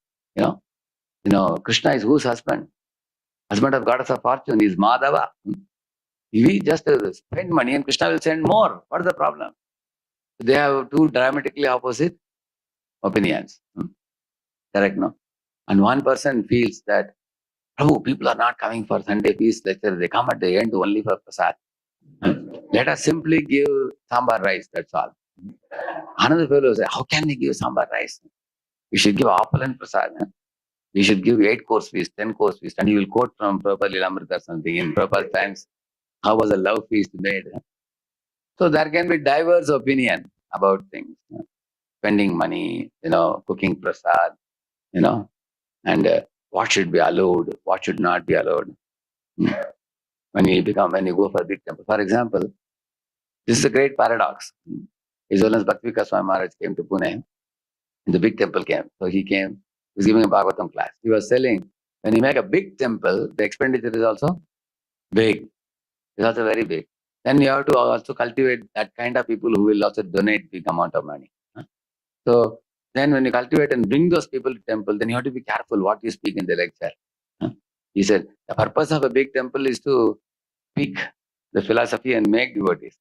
Krishna is whose husband? Husband of goddess of fortune is Madhava. We just spend money and Krishna will send more. What is the problem? They have two dramatically opposite opinions. Correct, no? And one person feels that, oh, people are not coming for Sunday peace lecture. They come at the end only for prasad. Let us simply give sambar rice, that's all. Another fellow says, how can we give sambar rice? We should give opulent prasad. We should give 8-course feast, 10-course feast. And he will quote from Prabhupada Lilamrita or something. In Prabhupada times, how was a love feast made? So there can be diverse opinion about things. Spending money, cooking prasad, and what should be allowed, what should not be allowed. When you go for a big temple. For example, this is a great paradox. His Holiness Bhakti Swami Maharaj came to Pune, and the big temple came. So he came, he was giving a Bhagavatam class. He was telling, when you make a big temple, the expenditure is also big. It's also very big. Then you have to also cultivate that kind of people who will also donate big amount of money. So then when you cultivate and bring those people to temple, then you have to be careful what you speak in the lecture. He said, the purpose of a big temple is to speak the philosophy and make devotees.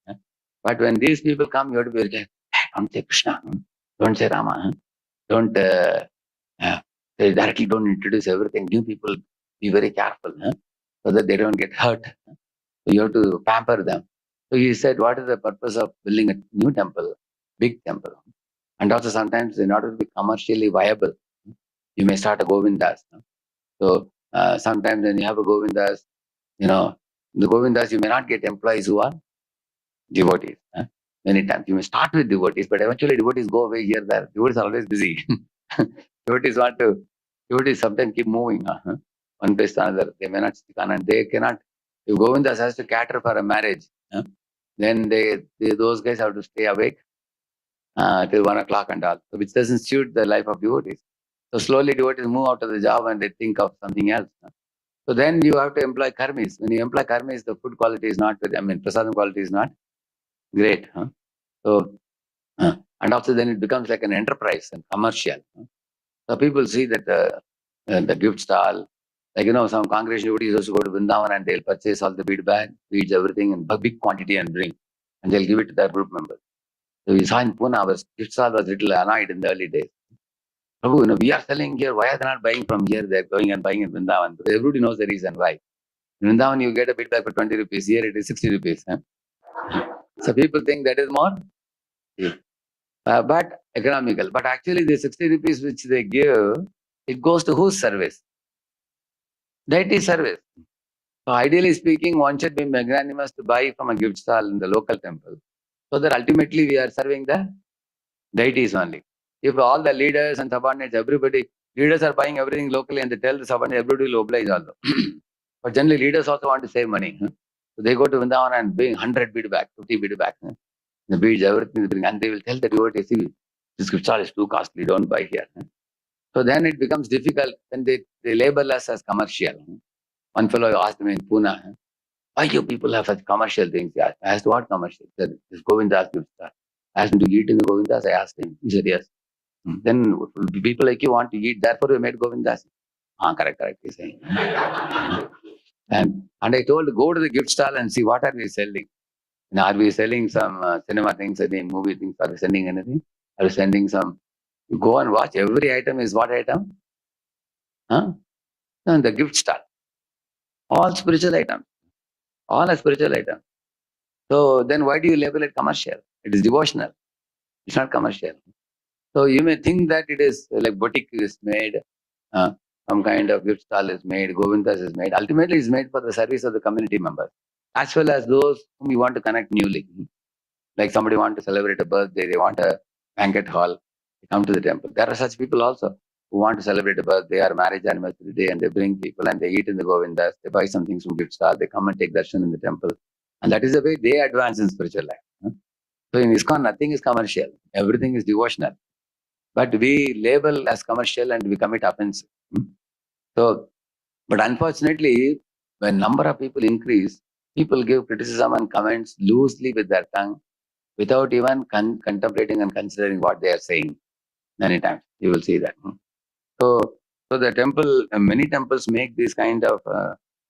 But when these people come, you have to be like, don't say Krishna, don't say Rama, don't they directly don't introduce everything. New people, be very careful so that they don't get hurt. So you have to pamper them. So he said, what is the purpose of building a new temple, big temple? And also sometimes in order to be commercially viable, you may start a Govindas. So sometimes when you have a Govindas, the Govindas, you may not get employees who are devotees. Many times you may start with devotees, but eventually devotees go away here, there. Devotees are always busy. Devotees sometimes keep moving one place to another. They may not stick on and they cannot. If Govindas has to cater for a marriage, then those guys have to stay awake till 1 o'clock and all, which doesn't suit the life of devotees. So slowly devotees move out of the job and they think of something else. So then you have to employ karmis. When you employ karmis, the food quality is not good. Prasadam quality is not great. So And also then it becomes like an enterprise and commercial. So people see that the gift stall, like, some congregation devotees also go to Vrindavan and they'll purchase all the bead bag, beads, everything in big quantity and bring. And they'll give it to their group members. So we saw in Pune, our gift stall was a little annoyed in the early days. Prabhu, we are selling here. Why are they not buying from here? They're going and buying in Vrindavan. Because everybody knows the reason why. In Vrindavan, you get a bead bag for 20 rupees. Here it is 60 rupees. So people think that is more cheap. But economical. But actually, the 60 rupees which they give, it goes to whose service? Deity service. So ideally speaking, one should be magnanimous to buy from a gift stall in the local temple. So that ultimately we are serving the deities only. If all the leaders and subordinates, leaders are buying everything locally and they tell the subordinates, everybody will oblige also. But generally leaders also want to save money. So they go to Vrindavan and bring 100 bead back, 50 bead back. The beads, everything they bring. And they will tell the devotee, see, this gift stall is too costly, don't buy here. So then it becomes difficult when they label us as commercial. One fellow asked me in Pune, why you people have such commercial things? I asked, what commercial? He said, this Govindas gift stall. I asked him to eat in the Govindas. I asked him. He said, yes. Then people like you want to eat, therefore we made Govindas. Correct, he's saying. And I told, go to the gift stall and see what are we selling. Now, are we selling some cinema things, any movie things? Are we sending anything? Are we sending some? You go and watch. Every item is what item? And the gift stall. All spiritual items. All are spiritual items. So then why do you label it commercial? It is devotional. It's not commercial. So you may think that it is like boutique is made, some kind of gift stall is made, Govindas is made. Ultimately, it's made for the service of the community members, as well as those whom you want to connect newly. Like somebody want to celebrate a birthday, they want a banquet hall, they come to the temple. There are such people also who want to celebrate a birthday or marriage anniversary day, and they bring people and they eat in the Govindas, they buy some things from gift stall, they come and take darshan in the temple. And that is the way they advance in spiritual life. So in ISKCON, nothing is commercial. Everything is devotional. But we label as commercial and we commit offense. So, but unfortunately, when number of people increase, people give criticism and comments loosely with their tongue without even contemplating and considering what they are saying. Many times you will see that. So the temple, many temples make these kind of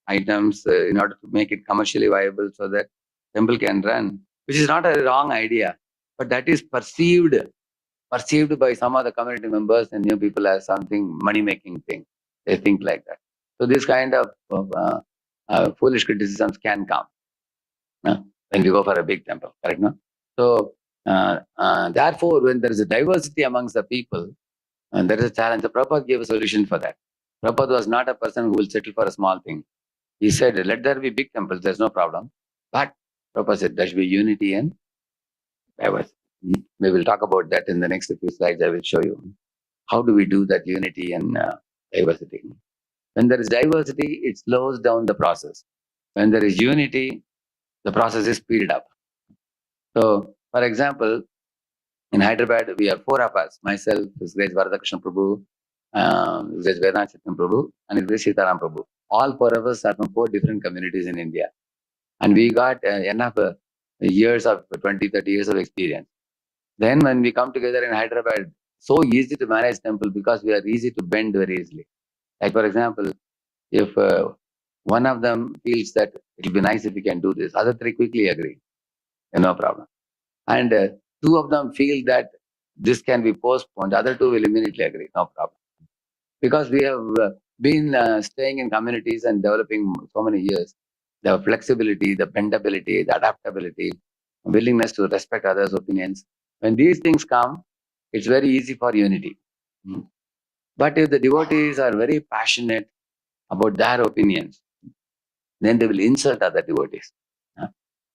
items in order to make it commercially viable so that temple can run, which is not a wrong idea, but that is perceived by some of the community members and new people as something money-making thing. They think like that. So this kind of foolish criticisms can come when we go for a big temple, correct? No? So therefore, when there is a diversity amongst the people, and there is a challenge, the Prabhupada gave a solution for that. Prabhupada was not a person who will settle for a small thing. He said, let there be big temples, there's no problem. But Prabhupada said, there should be unity and diversity. We will talk about that in the next few slides. I will show you. How do we do that unity and diversity? When there is diversity, it slows down the process. When there is unity, the process is speeded up. So, for example, in Hyderabad, we are four of us. Myself, His Grace Varadhakrishna Prabhu, His Grace Vedant Chaitanya Prabhu, and His Grace Sitaram Prabhu. All four of us are from four different communities in India. And we got enough years of 20, 30 years of experience. Then when we come together in Hyderabad, so easy to manage temple because we are easy to bend very easily. Like for example, if one of them feels that it will be nice if we can do this, other three quickly agree, no problem. And two of them feel that this can be postponed, the other two will immediately agree, no problem. Because we have been staying in communities and developing so many years, the flexibility, the bendability, the adaptability, willingness to respect others' opinions. When these things come, it's very easy for unity. But if the devotees are very passionate about their opinions, then they will insult other devotees.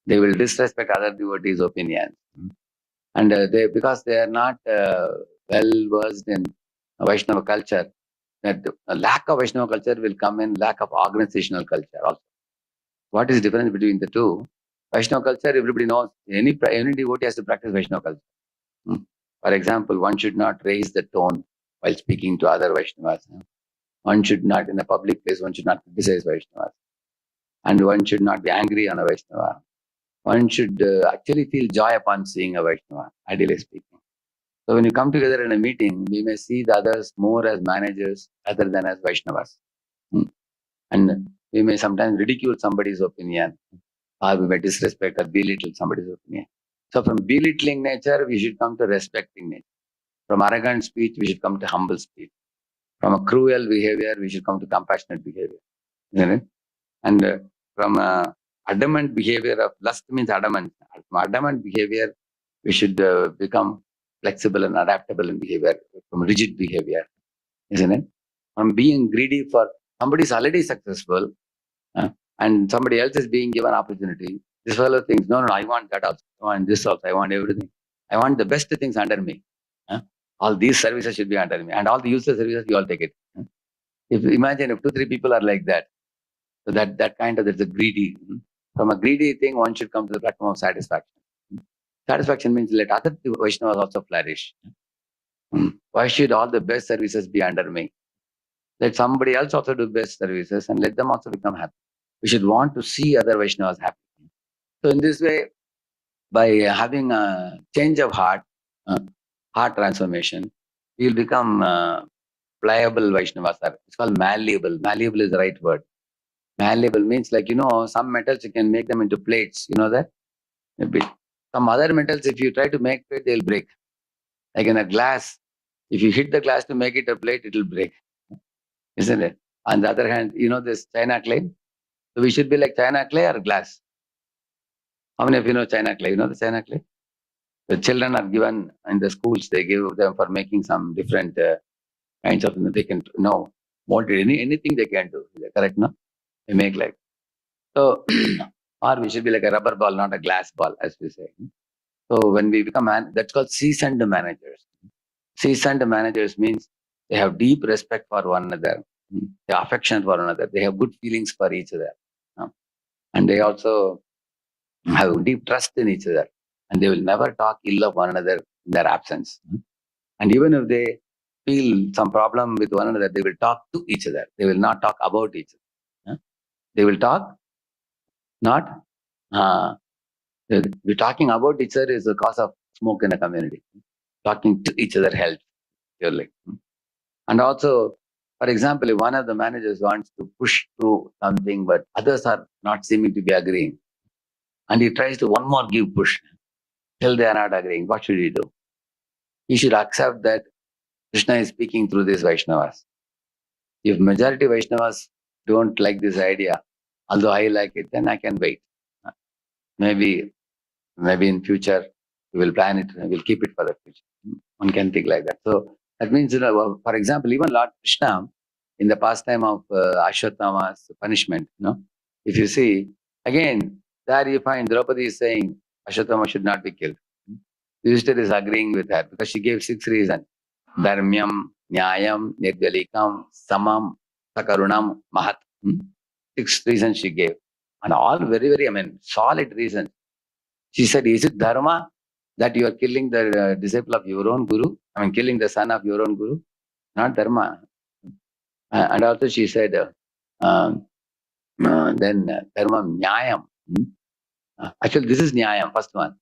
They will disrespect other devotees' opinions. And because they are not well versed in Vaishnava culture, that a lack of Vaishnava culture will come in lack of organizational culture also. What is the difference between the two? Vaishnava culture, everybody knows, any devotee has to practice Vaishnava culture. For example, one should not raise the tone while speaking to other Vaishnavas. One should not, in a public place, one should not criticize Vaishnavas. And one should not be angry on a Vaishnava. One should actually feel joy upon seeing a Vaishnava, ideally speaking. So when you come together in a meeting, we may see the others more as managers rather than as Vaishnavas. And we may sometimes ridicule somebody's opinion, or we may disrespect or belittle somebody's opinion. So from belittling nature, we should come to respecting nature. From arrogant speech, we should come to humble speech. From a cruel behavior, we should come to compassionate behavior. Isn't it? And from adamant behavior of lust means adamant. From adamant behavior, we should become flexible and adaptable in behavior, from rigid behavior, isn't it? From being greedy for somebody is already successful and somebody else is being given opportunity. This fellow thinks, no, I want that also. I want this also. I want everything. I want the best things under me. All these services should be under me. And all the useless services, you all take it. If imagine if 2-3 people are like that, so that kind of, there's a greedy. From a greedy thing, one should come to the platform of satisfaction. Satisfaction means let other Vaishnavas also flourish. Why should all the best services be under me? Let somebody else also do best services and let them also become happy. We should want to see other Vaishnavas happy. So in this way, by having a change of heart transformation, we will become pliable Vaishnavas. It's called malleable. Malleable is the right word. Malleable means like, some metals you can make them into plates. You know that? Maybe. Some other metals, if you try to make it, they'll break. Like in a glass, if you hit the glass to make it a plate, it will break. Isn't it? On the other hand, this China clay. So we should be like China clay or glass. How many of you know China clay? You know the China clay? The children are given in the schools, they give them for making some different kinds of, they can know, molded, anything they can do. Is that correct, no? They make like. So, or we should be like a rubber ball, not a glass ball, as we say. So when we become, that's called seasoned managers. Seasoned managers means they have deep respect for one another. They are affectionate for one another. They have good feelings for each other. And they also have deep trust in each other. And they will never talk ill of one another in their absence. And even if they feel some problem with one another, they will talk to each other. They will not talk about each other. They will talk, not. We're talking about each other is the cause of smoke in a community. Talking to each other helps. Purely. And also, for example, if one of the managers wants to push through something, but others are not seeming to be agreeing, and he tries to one more give push till they are not agreeing, what should he do? He should accept that Krishna is speaking through these Vaishnavas. If majority Vaishnavas don't like this idea, although I like it, then I can wait. Maybe in future we will plan it, we'll keep it for the future. One can think like that. So that means, for example, even Lord Krishna, in the pastime of Ashwatthama's punishment, if you see, again, there you find Draupadi is saying Ashwatthama should not be killed. Yudhishthira is agreeing with her because she gave 6 reasons. Dharmyam, Nyayam, Nirgalikam, Samam, Sakarunam, Mahat. 6 reasons she gave. And all very, very, solid reasons. She said, is it dharma that you are killing the disciple of your own guru? Killing the son of your own guru? Not dharma. And also she said, then dharma nyayam. Actually, this is nyayam, first one.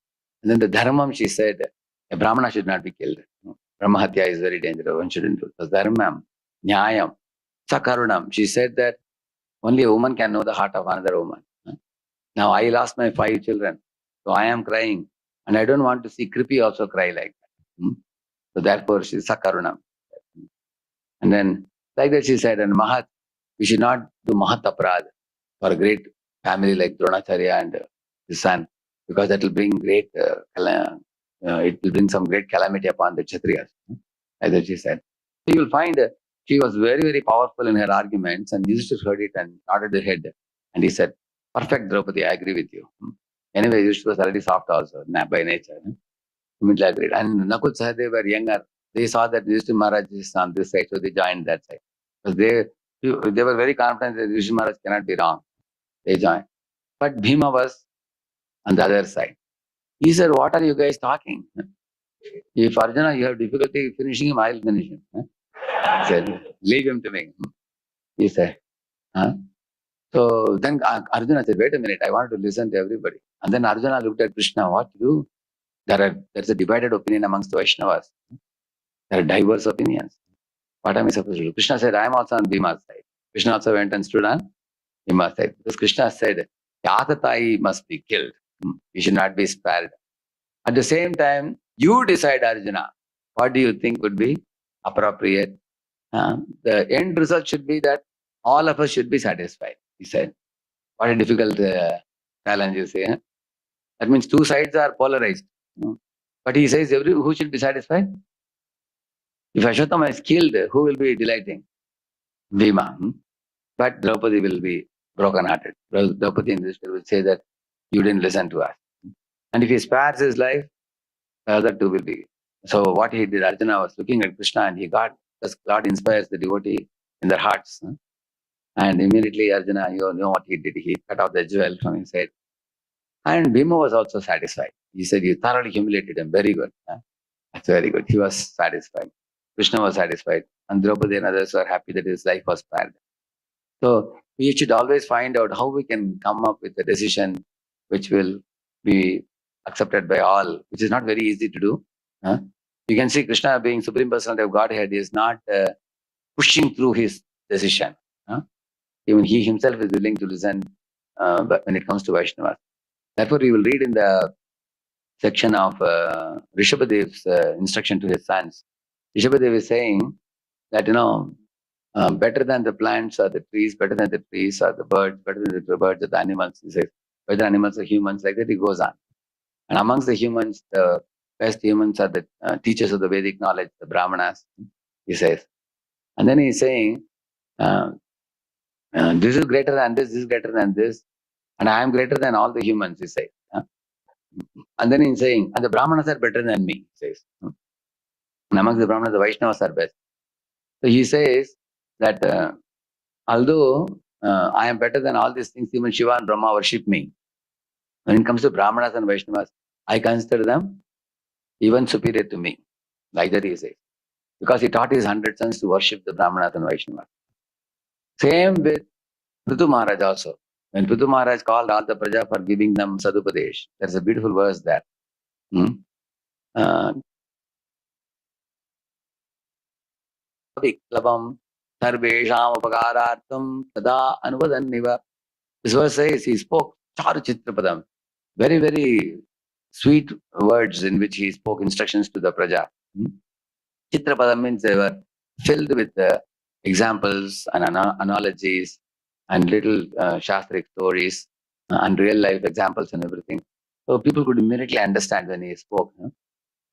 And then the dharmam, she said, a brahmana should not be killed. Brahmahatya is very dangerous. One shouldn't do it. So dharmam, nyayam, sakarunam. She said that only a woman can know the heart of another woman. Now I lost my 5 children. So I am crying. And I don't want to see Kripi also cry like that. So therefore, she is sakarunam. And then, like that she said, and Mahat, we should not do Mahat Aparad for a great family like Dronacharya and his son, because that will bring it will bring some great calamity upon the Kshatriyas. Like that she said. So you will find she was very, very powerful in her arguments, and Yudhishthira heard it and nodded the head. And he said, perfect, Draupadi, I agree with you. Anyway, Yudhishthira was already soft also, by nature. Immediately agreed. And Nakul Sahadev were younger. They saw that Yudhishthira Maharaj is on this side, so they joined that side. Because they were very confident that Yudhishthira Maharaj cannot be wrong. They joined. But Bhima was on the other side. He said, what are you guys talking? If Arjuna, you have difficulty finishing him, I'll finish him. He said, leave him to me. He said, huh? So then Arjuna said, wait a minute, I want to listen to everybody. And then Arjuna looked at Krishna, what to do? There's a divided opinion amongst the Vaishnavas. There are diverse opinions. What am I supposed to do? Krishna said, I am also on Bhima's side. Krishna also went and stood on Bhima's side. Because Krishna said, Yatatai must be killed. He should not be spared. At the same time, you decide, Arjuna, what do you think would be appropriate? The end result should be that all of us should be satisfied, he said. What a difficult challenge, you say. That means two sides are polarized. But he says, who should be satisfied? If Ashwatthama is killed, who will be delighting? Bhima. But Draupadi will be broken-hearted. Draupadi in this will say that you didn't listen to us. And if he spares his life, the other two will be. So what he did, Arjuna was looking at Krishna and he got, because God inspires the devotee in their hearts. And immediately Arjuna, you know what he did? He cut off the jewel from his head. And Bhima was also satisfied. He said, you thoroughly humiliated him. Very good. That's very good. He was satisfied. Krishna was satisfied. And Draupadi and others were happy that his life was spared. So we should always find out how we can come up with a decision which will be accepted by all, which is not very easy to do. You can see Krishna being Supreme Personality of Godhead is not pushing through his decision. Even he himself is willing to listen but when it comes to Vaishnavas. Therefore, we will read in the section of Rishabhadev's instruction to his sons. Rishabhadev is saying that, better than the plants are the trees, better than the trees are the birds, better than the birds are the animals. He says, whether animals are humans, like that he goes on. And amongst the humans, the best humans are the teachers of the Vedic knowledge, the Brahmanas, he says. And then he's saying, this is greater than this is greater than this, and I am greater than all the humans, he says. And then he's saying, and the Brahmanas are better than me, he says. And amongst the Brahmanas, the Vaishnavas are best. So he says that although I am better than all these things, even Shiva and Brahma worship me. When it comes to Brahmanas and Vaishnavas, I consider them even superior to me. Like that he says. Because he taught his 100 sons to worship the Brahmanas and Vaishnavas. Same with Prithu Maharaj also. When Prithu Maharaj called all the Praja for giving them Sadupadesh, there's a beautiful verse there. Viklavam sarvesham upakarartham tada anuvadanniva. This verse says he spoke Charu Chitrapadam. Very, very sweet words in which he spoke instructions to the Praja. Chitrapadam means they were filled with examples and analogies and little Shastric stories and real life examples and everything. So people could immediately understand when he spoke.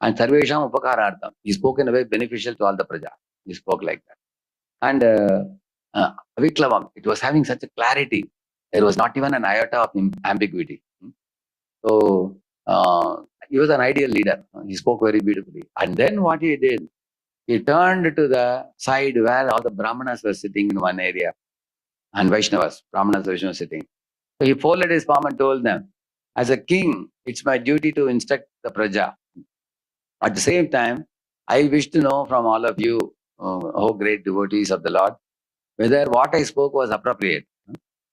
And Sarvesham Upakarartham. He spoke in a way beneficial to all the Praja. He spoke like that. And Aviklavam, it was having such a clarity. There was not even an iota of ambiguity. So he was an ideal leader. He spoke very beautifully. And then what he did, he turned to the side where all the Brahmanas were sitting in one area and Vaishnavas, Brahmanas, Vaishnavas sitting. So he folded his palm and told them, as a king, it's my duty to instruct the Praja. At the same time, I wish to know from all of you, oh great devotees of the Lord, whether what I spoke was appropriate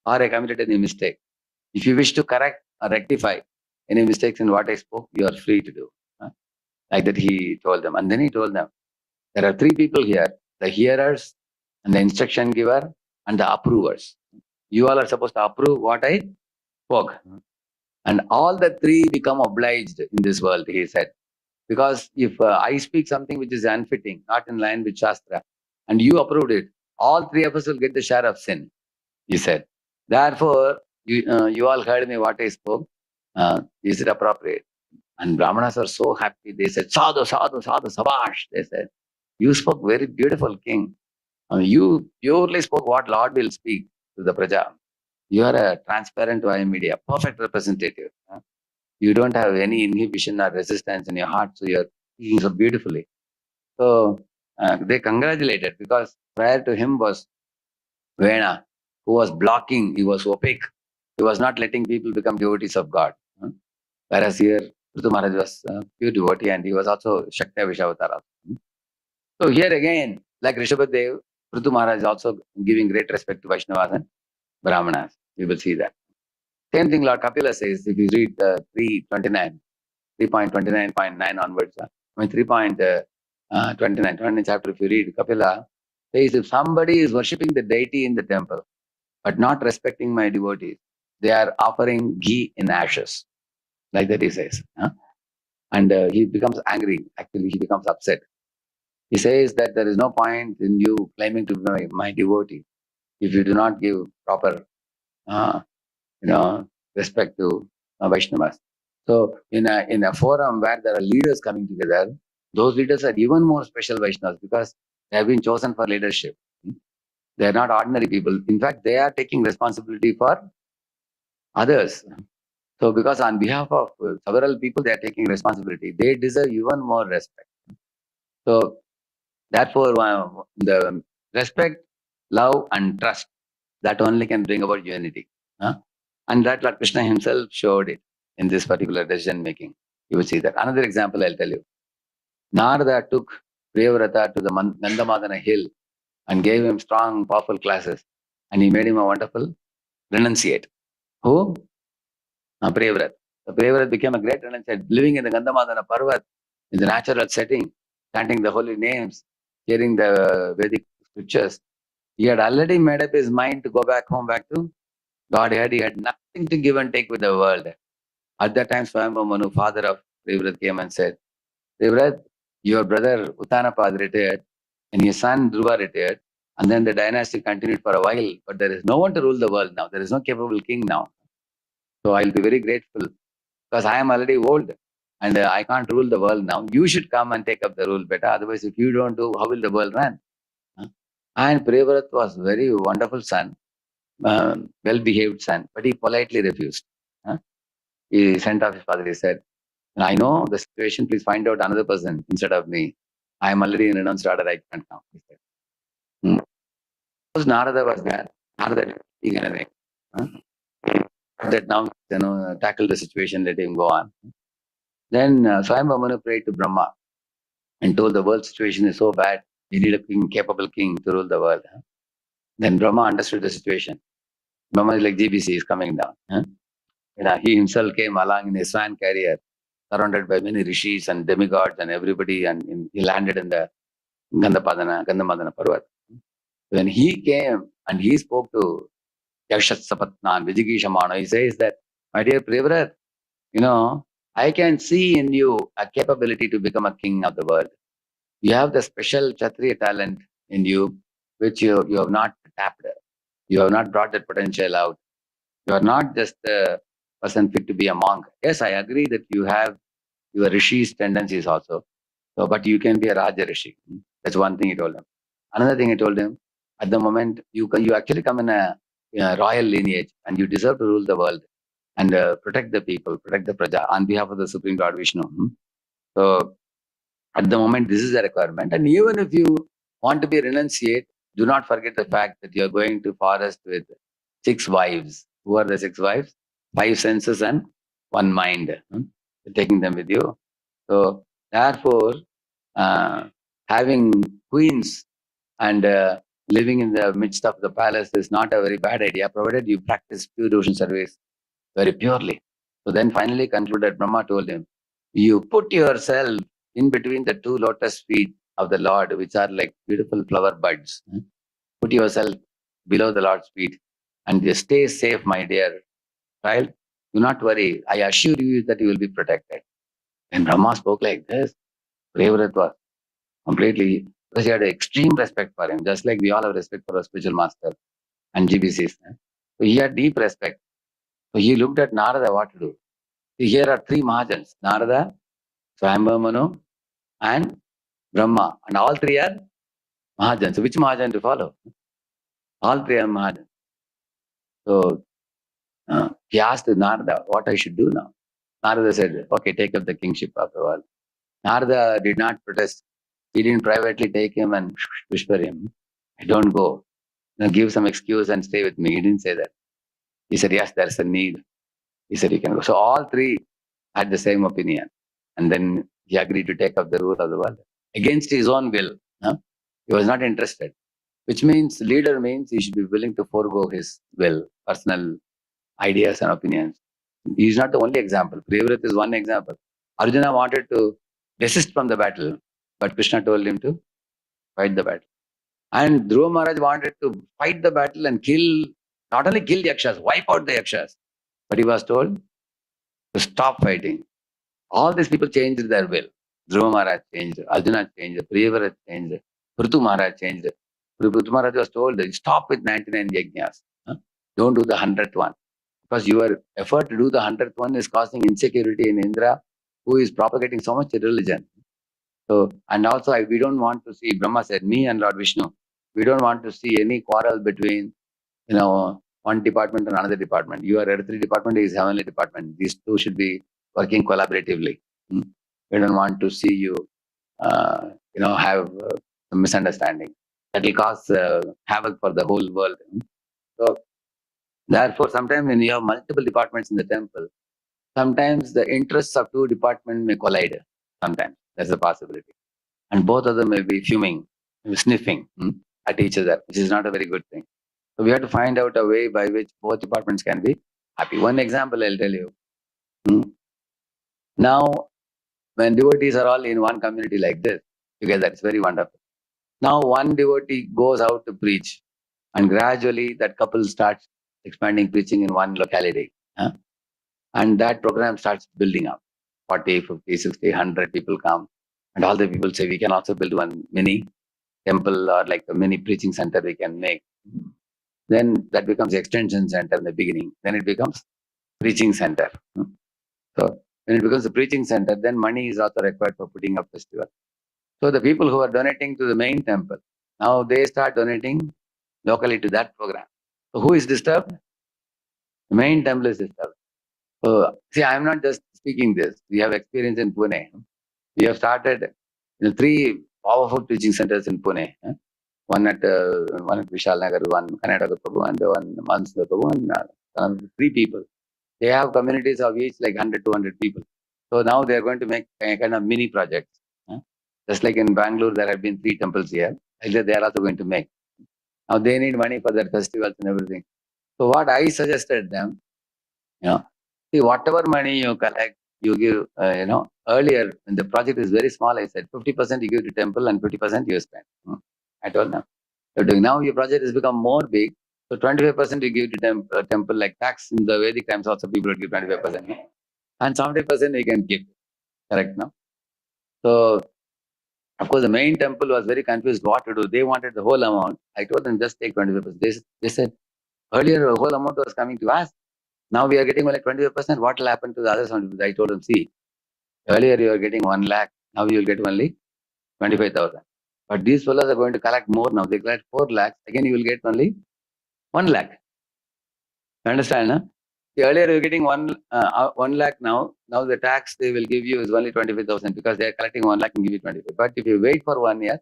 or I committed any mistake. If you wish to correct or rectify any mistakes in what I spoke, you are free to do. Like that he told them. And then he told them, there are three people here, the hearers and the instruction giver and the approvers. You all are supposed to approve what I spoke. And all the three become obliged in this world, he said. Because if I speak something which is unfitting, not in line with Shastra, and you approved it, all three of us will get the share of sin, he said. Therefore, you all heard me what I spoke. Is it appropriate? And Brahmanas are so happy. They said, Sadhu, Sadhu, Sadhu, Sabash. They said, you spoke very beautiful, king. You purely spoke what Lord will speak to the Praja. You are a transparent via media, perfect representative. You don't have any inhibition or resistance in your heart, so you're speaking so beautifully. So they congratulated because prior to him was Vena, who was blocking, he was opaque. He was not letting people become devotees of God. Whereas here, Prithu Maharaj was pure devotee and he was also Shakti Vishavatara. So here again, like Rishabhadev, Prithu Maharaj is also giving great respect to Vaishnavas and Brahmanas. We will see that. Same thing Lord Kapila says, if you read 3:29, 3.29.9 onwards. 3.29 chapter, if you read, Kapila says, if somebody is worshipping the deity in the temple, but not respecting my devotees, they are offering ghee in ashes. Like that he says. And he becomes angry. Actually, he becomes upset. He says that there is no point in you claiming to be my devotee if you do not give proper, uh, respect to Vaishnavas. So in a forum where there are leaders coming together, those leaders are even more special Vaishnavas because they have been chosen for leadership. They are not ordinary people. In fact, they are taking responsibility for others. So because on behalf of several people, they are taking responsibility. They deserve even more respect. So therefore, the respect, love, and trust, that only can bring about unity. And that Lord Krishna himself showed it in this particular decision making. You will see that. Another example I'll tell you. Narada took Priyavrata to the Gandamadana hill and gave him strong, powerful classes. And he made him a wonderful renunciate. Who? Priyavrat. The Priyavrat became a great renunciate, living in the Gandamadana Parvat, in the natural setting, chanting the holy names, hearing the Vedic scriptures. He had already made up his mind to go back home, back to Godhead. He had nothing to give and take with the world. At that time, Swayambhu Manu, father of Priyavrat, came and said, Priyavrat, your brother Uttanapad retired, and his son Dhruva retired, and then the dynasty continued for a while, but there is no one to rule the world now. There is no capable king now. So I'll be very grateful because I am already old and I can't rule the world now. You should come and take up the rule better. Otherwise, if you don't do, how will the world run? And Priyavrat was very wonderful son, well-behaved son, but he politely refused. He sent off his father. He said, I know the situation. Please find out another person instead of me. I am already in renounced order. I can't come. He said. Because Narada was there. Narada, he ran away. That now, tackle the situation, let him go on. Then Swayambhu Manu prayed to Brahma and told the world situation is so bad, we need a king, capable king to rule the world. Then Brahma understood the situation. Brahma is like GBC is coming down. He himself came along in a swan carrier, surrounded by many rishis and demigods and everybody, and he landed in the Gandamadana Parvat. When he came and he spoke to Yakshat Sapatnan, Vijigishamana, he says that, my dear Priyavrat, I can see in you a capability to become a king of the world. You have the special Kshatriya talent in you, which you have not tapped. You have not brought that potential out. You are not just a person fit to be a monk. Yes, I agree that you have your Rishi's tendencies also. So, but you can be a Raja Rishi. That's one thing he told him. Another thing he told him, at the moment, you actually come in a royal lineage and you deserve to rule the world and protect the people, protect the Praja on behalf of the Supreme Lord Vishnu. So, at the moment, this is a requirement. And even if you want to be renunciate, do not forget the fact that you are going to forest with 6 wives. Who are the 6 wives? 5 senses and 1 mind. Taking them with you. So, therefore, having queens and living in the midst of the palace is not a very bad idea, provided you practice pure devotion service very purely. So then finally concluded, Brahma told him, you put yourself in between the 2 lotus feet of the Lord, which are like beautiful flower buds. Put yourself below the Lord's feet and just stay safe, my dear child. Do not worry. I assure you that you will be protected. When Brahma spoke like this, Priyavrat was completely, because he had extreme respect for him, just like we all have respect for our spiritual master and GBCs. So he had deep respect. So he looked at Narada what to do. Here are 3 Mahajans, Narada, Swayambhu Manu, and Brahma. And all 3 are Mahajans. So which Mahajan to follow? All 3 are Mahajans. So he asked Narada what I should do now. Narada said, okay, take up the kingship of the world. Narada did not protest. He didn't privately take him and whisper him, I don't go. Give some excuse and stay with me. He didn't say that. He said, yes, there's a need. He said, you can go. So all 3 had the same opinion. And then he agreed to take up the rule of the world against his own will. He was not interested, which means leader means he should be willing to forego his will, personal ideas and opinions. He is not the only example. Priyavrat is one example. Arjuna wanted to desist from the battle, but Krishna told him to fight the battle. And Dhruva Maharaj wanted to fight the battle and not only kill Yakshas, wipe out the Yakshas, but he was told to stop fighting. All these people changed their will. Dhruva Maharaj changed, Arjuna changed, Priyavara changed, Prithu Maharaj changed. Prithu Maharaj was told, stop with 99 yajnas. Don't do the 100th one. Because your effort to do the 100th one is causing insecurity in Indra, who is propagating so much religion. So, and also we don't want to see, Brahma said, me and Lord Vishnu, we don't want to see any quarrel between, one department and another department. Your earthly department is heavenly department. These two should be working collaboratively. We don't want to see you, have some misunderstanding. That will cause havoc for the whole world. So, therefore, sometimes when you have multiple departments in the temple, sometimes the interests of two departments may collide. Sometimes that's a possibility. And both of them may be fuming, sniffing at each other, which is not a very good thing. So we have to find out a way by which both departments can be happy. One example I'll tell you. Now, when devotees are all in one community like this, together, it's very wonderful. Now, one devotee goes out to preach, and gradually that couple starts expanding preaching in one locality. And that program starts building up. 40, 50, 60, 100 people come. And all the people say, we can also build one mini temple or like a mini preaching center we can make. Then that becomes extension center in the beginning. Then it becomes preaching center. So when it becomes a preaching center, then money is also required for putting up festival. So the people who are donating to the main temple, now they start donating locally to that program. So who is disturbed? The main temple is disturbed. So see, I'm not just speaking this. We have experience in Pune. We have started 3 powerful preaching centers in Pune. One at Vishal Nagar, one Karnataka Prabhu, and one Mansur Prabhu, and 3 people. They have communities of each like 100, 200 people. So now they are going to make a kind of mini projects. Just like in Bangalore, there have been 3 temples here. They are also going to make. Now they need money for their festivals and everything. So what I suggested them, see, whatever money you collect, you give, earlier when the project is very small, I said 50% you give to temple and 50% you spend. I told them. Now your project has become more big. So 25% you give to temple, like tax in the Vedic times also people would give 25%. And 70% you can give. Correct, no? So, of course, the main temple was very confused what to do. They wanted the whole amount. I told them just take 25%. They said, earlier the whole amount was coming to us. Now we are getting only 25%. What will happen to the other 70%? I told them, see, earlier you are getting 1 lakh. Now you will get only 25,000. But these fellows are going to collect more now. They collect 4 lakhs. Again, you will get only 1 lakh. You understand? Huh? See, earlier you were getting 1 lakh now. Now the tax they will give you is only 25,000 because they are collecting 1 lakh and give you 25. But if you wait for 1 year,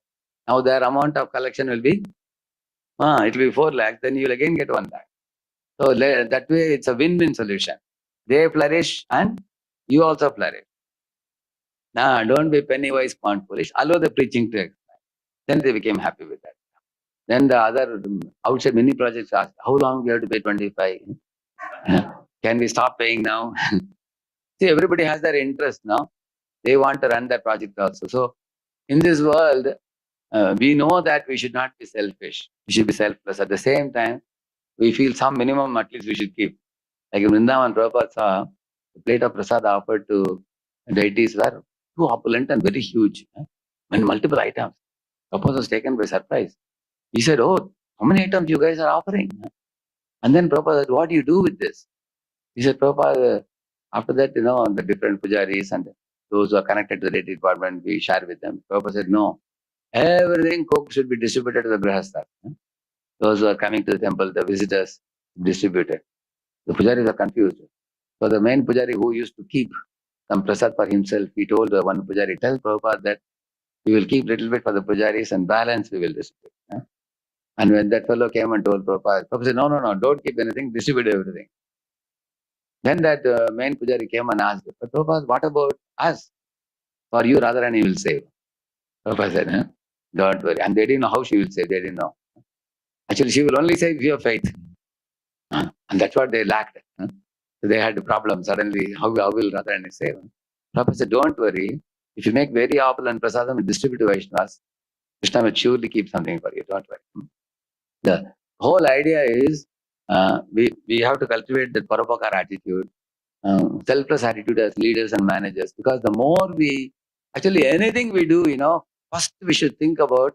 now their amount of collection will be, it will be 4 lakhs. Then you will again get 1 lakh. So that way it's a win-win solution. They flourish and you also flourish. Now don't be penny wise, pound foolish. Allow the preaching to expand. Then they became happy with that. Then the other outside mini projects asked, how long we have to pay 25? Can we stop paying now? See, everybody has their interest now. They want to run their project also. So in this world, we know that we should not be selfish. We should be selfless. At the same time, we feel some minimum at least we should keep. Like in Vrindavan, Prabhupada saw the plate of prasad offered to deities were too opulent and very huge. And multiple items. Prabhupada was taken by surprise. He said, oh, how many items you guys are offering? And then Prabhupada said, what do you do with this? He said, Prabhupada, after that, the different pujaris and those who are connected to the deity department, we share with them. Prabhupada said, no, everything cooked should be distributed to the grihasthas. Those who are coming to the temple, the visitors, distributed. The pujaris are confused. So the main pujari who used to keep some prasad for himself, he told one pujari, tell Prabhupada that we will keep little bit for the pujaris and balance we will distribute. And when that fellow came and told Prabhupada, Prabhupada said, no, don't keep anything, distribute everything. Then that main pujari came and asked, but Prabhupada, what about us? For you, Radharani will save. Prabhupada said, don't worry. And they didn't know how she will save. They didn't know. Actually, she will only save your faith. And that's what they lacked. So they had a problem. Suddenly, how will Radharani save? Prabhupada said, don't worry. If you make very apple and prasadam and distribute to Vaishnavas, Krishna will surely keep something for you. Don't worry. The whole idea is we have to cultivate the Parapakara attitude, selfless attitude as leaders and managers. Because the more we, actually anything we do, first we should think about,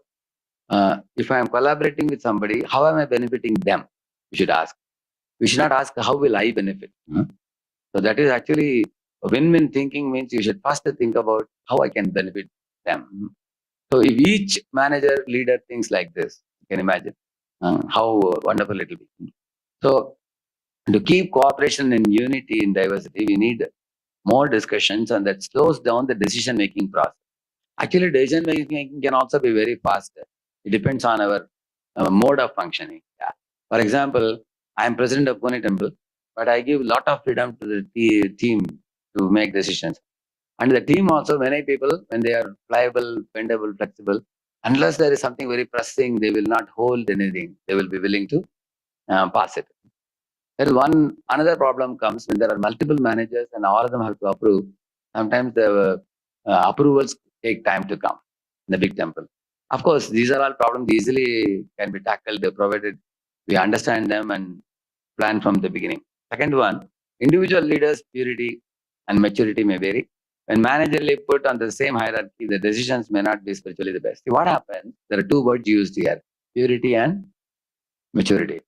if I am collaborating with somebody, how am I benefiting them? We should ask. We should not ask, how will I benefit? So that is actually win-win thinking means you should first think about how I can benefit them. So if each manager, leader thinks like this, you can imagine how wonderful it will be. So to keep cooperation and unity in diversity, we need more discussions, and that slows down the decision-making process. Actually, decision-making can also be very fast. It depends on our mode of functioning. Yeah. For example, I am president of Pune Temple, but I give a lot of freedom to the team to make decisions. And the team also, many people, when they are pliable, bendable, flexible, unless there is something very pressing, they will not hold anything. They will be willing to pass it. There is another problem comes when there are multiple managers and all of them have to approve. Sometimes the approvals take time to come in the big temple. Of course, these are all problems easily can be tackled provided we understand them and plan from the beginning. Second one, individual leaders' purity and maturity may vary. When managerially put on the same hierarchy, the decisions may not be spiritually the best. See, what happens? There are two words used here: purity and maturity.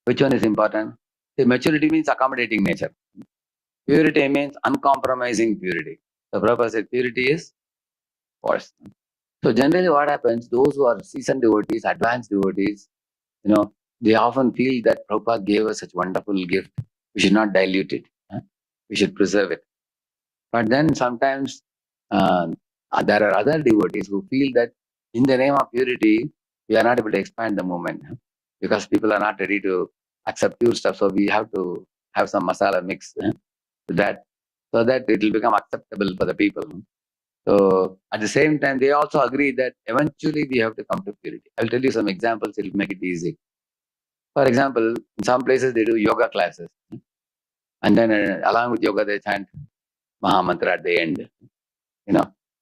Which one is important? See, maturity means accommodating nature. Purity means uncompromising purity. The Prabhupada said purity is force. So generally what happens, those who are seasoned devotees, advanced devotees, they often feel that Prabhupada gave us such wonderful gift. We should not dilute it. We should preserve it. But then sometimes there are other devotees who feel that in the name of purity, we are not able to expand the movement because people are not ready to accept pure stuff. So we have to have some masala mix to that so that it will become acceptable for the people. So at the same time, they also agree that eventually we have to come to purity. I'll tell you some examples, it will make it easy. For example, in some places they do yoga classes. And then along with yoga, they chant Mahamantra at the end.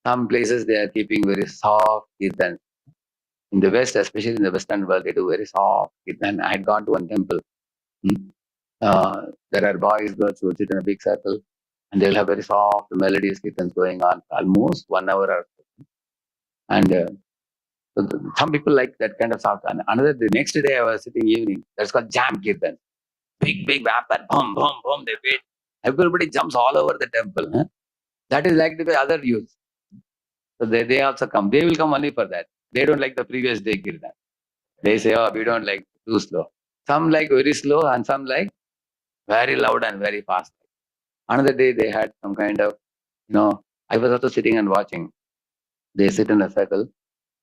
Some places they are keeping very soft kirtan. In the West, especially in the Western world, they do very soft kirtan. I had gone to one temple. There are boys, girls who sit in a big circle and they'll have very soft, melodious kirtans going on almost 1 hour or so. And some people like that kind of soft. And the next day I was sitting evening, that's called jam kirtan. Big vapor, boom, boom, boom, they beat. Everybody jumps all over the temple. That is like the way other youths. So they also come. They will come only for that. They don't like the previous day kirtan. They say, oh, we don't like too slow. Some like very slow and some like very loud and very fast. Another day they had some kind of, I was also sitting and watching. They sit in a circle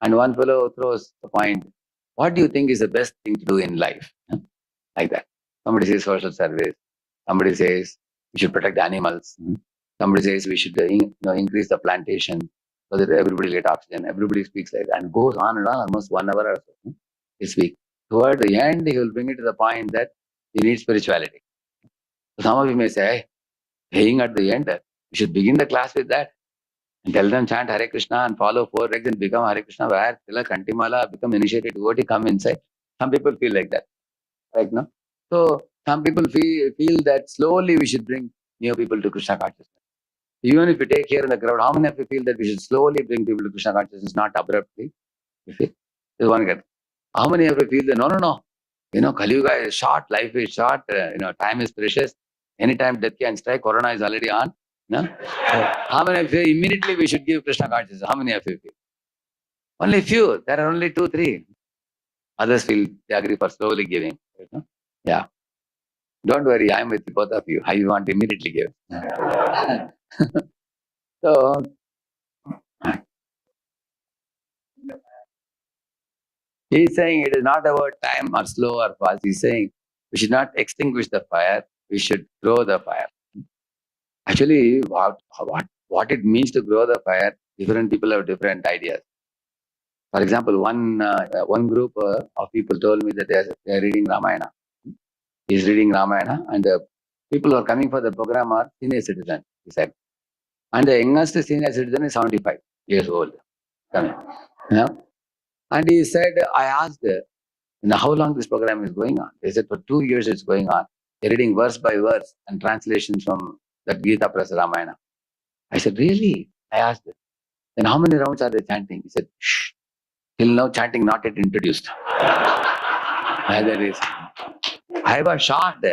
and one fellow throws the point, what do you think is the best thing to do in life? Like that. Somebody says social service. Somebody says we should protect the animals. Somebody says we should increase the plantation so that everybody get oxygen. Everybody speaks like that and goes on and on almost 1 hour or so. He speaks. Toward the end, he will bring it to the point that he needs spirituality. So some of you may say, hey, at the end, we should begin the class with that and tell them chant Hare Krishna and follow 4 legs and become Hare Krishna, where Tila Kantimala, become initiated devotee, come inside. Some people feel like that. Right? No? So some people feel that slowly we should bring new people to Krishna consciousness. Even if you take here in the crowd, how many of you feel that we should slowly bring people to Krishna consciousness, not abruptly? You feel? There's one guy. How many of you feel that no? Kali Yuga is short, life is short, time is precious. Anytime death can strike, Corona is already on. No? How many of you immediately we should give Krishna consciousness? How many of you feel? Only few. There are only 2, 3. Others feel they agree for slowly giving. Yeah. Don't worry, I'm with both of you. I want to immediately give. So, he's saying it is not about time or slow or fast. He's saying we should not extinguish the fire. We should grow the fire. Actually, what it means to grow the fire, different people have different ideas. For example, one group of people told me that they are reading Ramayana. He's reading Ramayana, and the people who are coming for the program are senior citizens, he said. And the youngest senior citizen is 75 years old. Coming. And he said, I asked, how long this program is going on? They said, for 2 years it's going on. They're reading verse by verse and translations from the Gita plus Ramayana. I said, really? I asked, then how many rounds are they chanting? He said, shh, till now chanting not yet introduced. That is. I was shocked.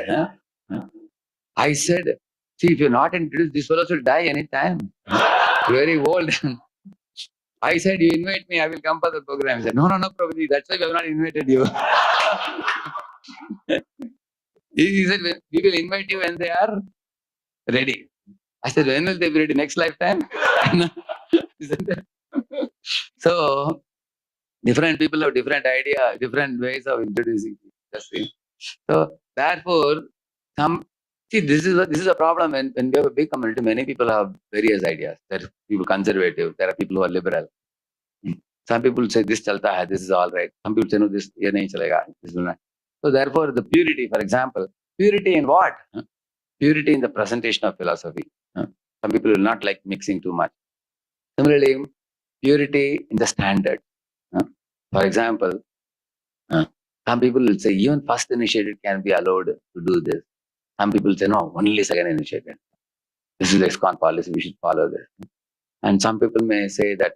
I said, see, if you're not introduced, this fellow will die anytime. Very old. I said, you invite me, I will come for the program. He said, no, Prabhuji, that's why we have not invited you. He said, we will invite you when they are ready. I said, when will they be ready? Next lifetime? So, different people have different idea, different ways of introducing people. So, therefore, this is a problem when we have a big community. Many people have various ideas. There are people conservative. There are people who are liberal. Some people say this chalta hai, this is all right. Some people say no, this ye nahi chalega. This will not. So therefore, the purity, for example, purity in what? Purity in the presentation of philosophy. Some people will not like mixing too much. Similarly, purity in the standard. For example, some people will say even first initiated can be allowed to do this. Some people say no, only second initiated. This is the ISKCON policy, we should follow this. And some people may say that,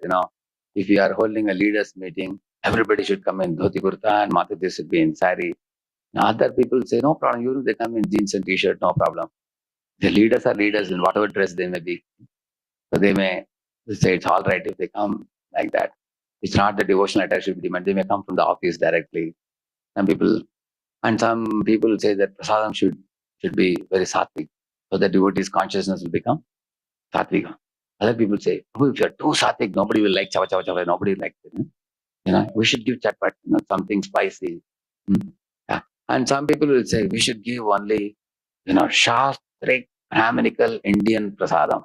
if you are holding a leaders meeting, everybody should come in dhoti kurta and Mataji should be in sari. Now other people say, no problem, you they come in jeans and t-shirt, no problem. The leaders are leaders in whatever dress they may be. So they may say it's all right if they come like that. It's not the devotional attire should be demanded. They may come from the office directly. Some people say that prasadam should be very sattvic, so the devotee's consciousness will become sattvic. Other people say, oh, if you're too sattvic, nobody will like chava chava chava. Nobody likes it. We should give chatpat, something spicy. Yeah. And some people will say we should give only, shastric, Brahminical Indian prasadam,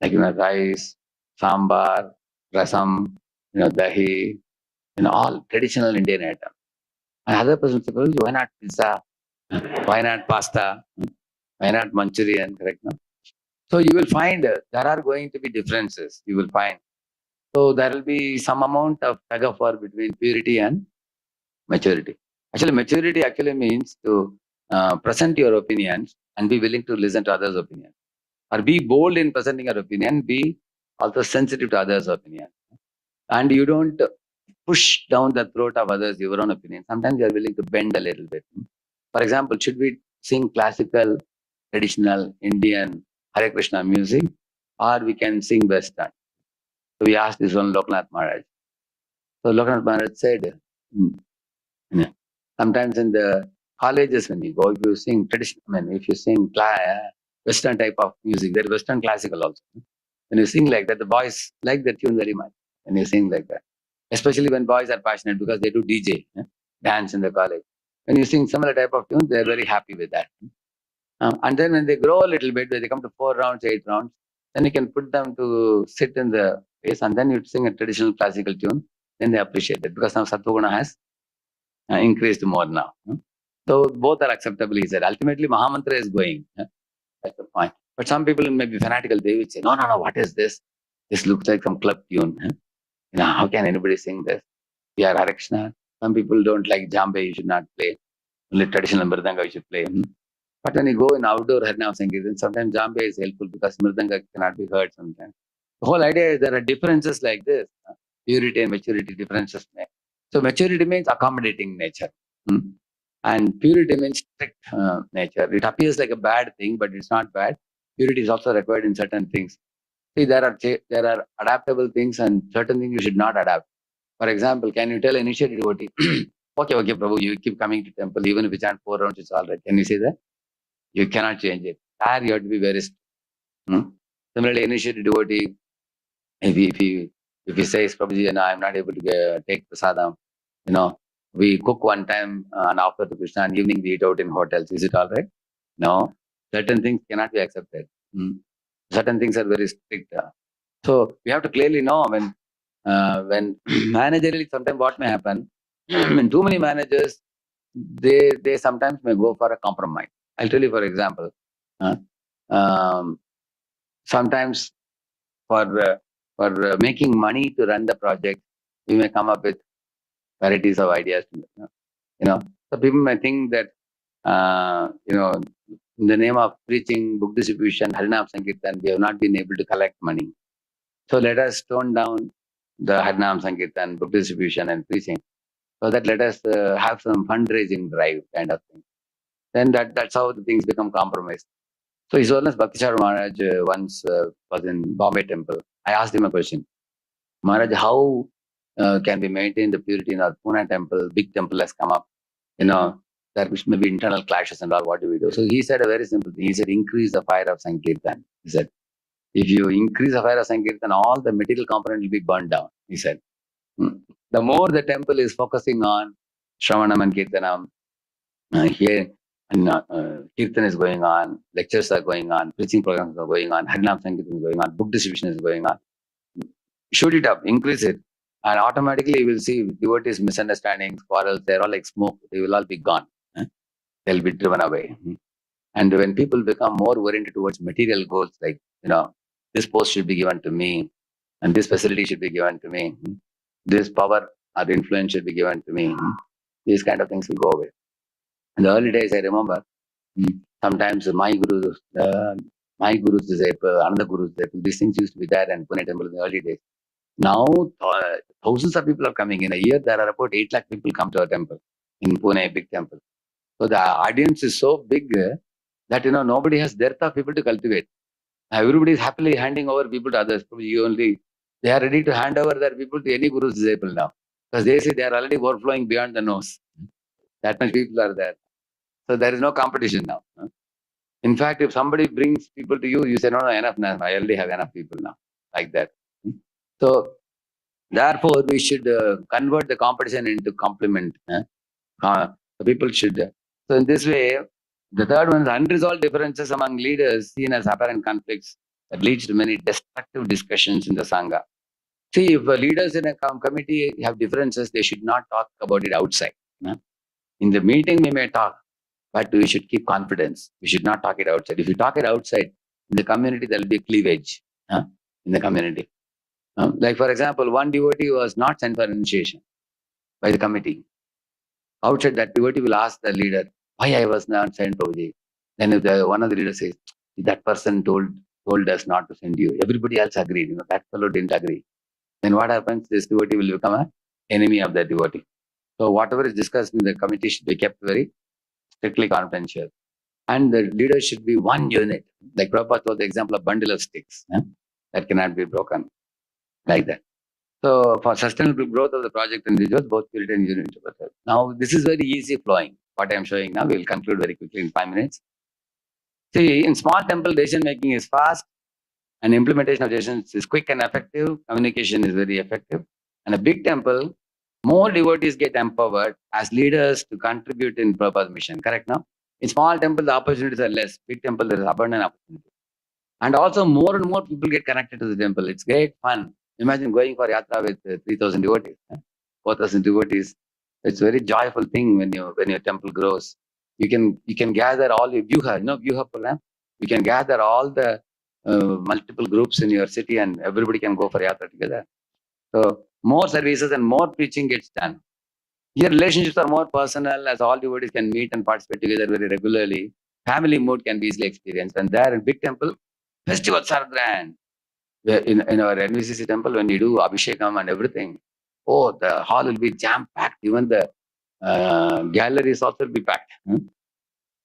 like rice, sambar, rasam, dahi, all traditional Indian items. And other person says, oh, why not pizza? Why not pasta? Why not Manchurian? Correct? No? So you will find there are going to be differences. You will find. So there will be some amount of tug of war between purity and maturity. Actually, maturity means to present your opinions and be willing to listen to others' opinions. Or be bold in presenting your opinion, be also sensitive to others' opinion. And you don't push down the throat of others your own opinion. Sometimes you are willing to bend a little bit. For example, should we sing classical, traditional, Indian, Hare Krishna music, or we can sing Western? So we asked this one Loknath Maharaj. So Loknath Maharaj said, sometimes in the colleges when you go, if you sing traditional, if you sing Western type of music, there is Western classical also. When you sing like that, the boys like the tune very much. When you sing like that, especially when boys are passionate because they do DJ, dance in the college. When you sing similar type of tune, they are very happy with that. And then when they grow a little bit, when they come to 4 rounds, 8 rounds, then you can put them to sit in the place and then you sing a traditional classical tune. Then they appreciate it because now Sattva has increased more now. So both are acceptable, he said. Ultimately, Mahamantra is going. That's the point. But some people may be fanatical. They will say, no, what is this? This looks like some club tune. How can anybody sing this? We are Hare Krishna. Some people don't like Jambe, you should not play. Only traditional Mridanga you should play. But when you go in outdoor Harnav Sangeet, sometimes Jambe is helpful because Mridanga cannot be heard sometimes. The whole idea is there are differences like this. Purity and maturity differences. So maturity means accommodating nature. And purity means strict nature. It appears like a bad thing, but it's not bad. Purity is also required in certain things. See, there are adaptable things and certain things you should not adapt. For example, can you tell an initiated devotee, okay, Prabhu, you keep coming to temple, even if you chant 4 rounds, it's all right. Can you say that? You cannot change it. There you have to be very strict. Similarly, initiated devotee, if he says, Prabhuji, I'm not able to take prasadam, we cook one time and offer to Krishna and evening we eat out in hotels. Is it all right? No. Certain things cannot be accepted. Certain things are very strict. So we have to clearly know when managerially sometimes what may happen, when too many managers, they sometimes may go for a compromise. I'll tell you for example. Sometimes for making money to run the project, we may come up with varieties of ideas. So people may think that in the name of preaching, book distribution, Harinam Sankirtan, we have not been able to collect money. So let us tone down the Harinam Sankirtan, book distribution, and preaching. So that let us have some fundraising drive kind of thing. Then that's how the things become compromised. So His Holiness Bhaktisiddhar Maharaj once was in Bombay temple. I asked him a question. Maharaj, how can we maintain the purity in our Pune temple? Big temple has come up. There may be internal clashes and all. What do we do? So he said a very simple thing. He said, increase the fire of Sankirtan. He said, if you increase the fire of Sankirtan, all the material component will be burned down. He said, the more the temple is focusing on Shravanam and Kirtanam, here and Kirtan is going on, lectures are going on, preaching programs are going on, Harinam Sankirtan is going on, book distribution is going on. Shoot it up, increase it, and automatically you will see devotees' misunderstandings, quarrels, they're all like smoke. They will all be gone. They'll be driven away. And when people become more oriented towards material goals, like, this post should be given to me, and this facility should be given to me, this power or influence should be given to me, these kind of things will go away. In the early days, I remember, sometimes my guru's disciple, another guru's disciple, these things used to be there in Pune temple in the early days. Now, thousands of people are coming. In a year, there are about 8 lakh people come to our temple in Pune, big temple. So the audience is so big that nobody has dearth of people to cultivate. Everybody is happily handing over people to others. They are ready to hand over their people to any guru's disciple now, because they say they are already overflowing beyond the nose. That much people are there. So there is no competition now. In fact, if somebody brings people to you, you say, no, enough now. I already have enough people now. Like that. So therefore, we should convert the competition into complement. The people should. So in this way, the third one is unresolved differences among leaders seen as apparent conflicts that leads to many destructive discussions in the Sangha. See, if leaders in a committee have differences, they should not talk about it outside. In the meeting, we may talk, but we should keep confidence. We should not talk it outside. If you talk it outside, in the community, there will be cleavage in the community. Like, for example, one devotee was not sent for initiation by the committee. Outside, that devotee will ask the leader, why I was not sent, Prabhuji? Then if one of the leaders says, that person told us not to send you. Everybody else agreed. That fellow didn't agree. Then what happens? This devotee will become an enemy of that devotee. So whatever is discussed in the committee should be kept very strictly confidential. And the leader should be one unit. Like Prabhupada was the example of bundle of sticks that cannot be broken. Like that. So for sustainable growth of the project individuals, both purity and unity. Now this is very easy flowing. What I am showing now, we will conclude very quickly in 5 minutes. See, in small temple, decision making is fast, and implementation of decisions is quick and effective. Communication is very effective. And a big temple, more devotees get empowered as leaders to contribute in Prabhupada's mission. Correct now? In small temple, the opportunities are less. Big temple, there is abundant opportunity. And also more and more people get connected to the temple. It's great fun. Imagine going for yatra with 3,000 devotees, 4,000 devotees. It's a very joyful thing when your temple grows. You can gather all your Vyuha program. You can gather all the multiple groups in your city, and everybody can go for yatra together. So more services and more preaching gets done. Here relationships are more personal, as all devotees can meet and participate together very regularly. Family mood can be easily experienced. And there in big temple, festivals are grand. In our NVCC temple, when you do Abhishekam and everything, the hall will be jam-packed. Even the galleries also will be packed.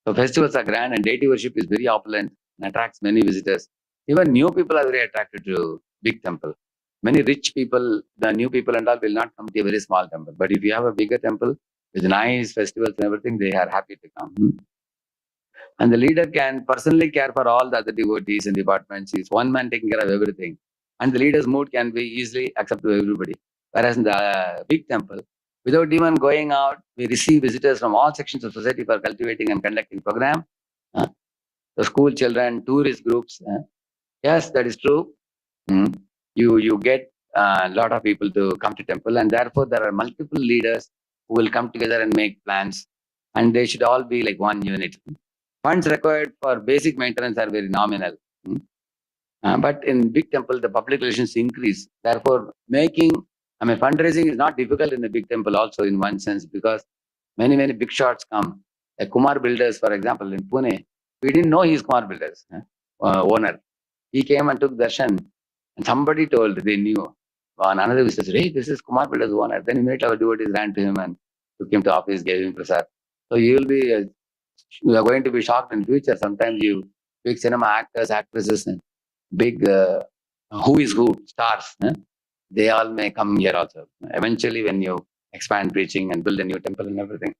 So festivals are grand, and deity worship is very opulent and attracts many visitors. Even new people are very attracted to big temple. Many rich people, the new people and all, will not come to a very small temple. But if you have a bigger temple with nice festivals and everything, they are happy to come. And the leader can personally care for all the other devotees and departments. He's one man taking care of everything. And the leader's mood can be easily acceptable to everybody. Whereas in the big temple, without even going out, we receive visitors from all sections of society for cultivating and conducting program. The school children, tourist groups. Yes, that is true. You get a lot of people to come to temple, and therefore there are multiple leaders who will come together and make plans, and they should all be like one unit. Funds required for basic maintenance are very nominal. But in big temple, the public relations increase. Therefore, fundraising is not difficult in the big temple also in one sense, because many, many big shots come. Like Kumar Builders, for example, in Pune, we didn't know he's Kumar Builders owner. He came and took darshan, and somebody told they knew. On another visitor, hey, this is Kumar Builders owner. Then immediately our devotees ran to him and took him to office, gave him prasad. So you are going to be shocked in future. Sometimes big cinema actors, actresses, and big who is who stars, they all may come here also. Eventually, when you expand preaching and build a new temple and everything.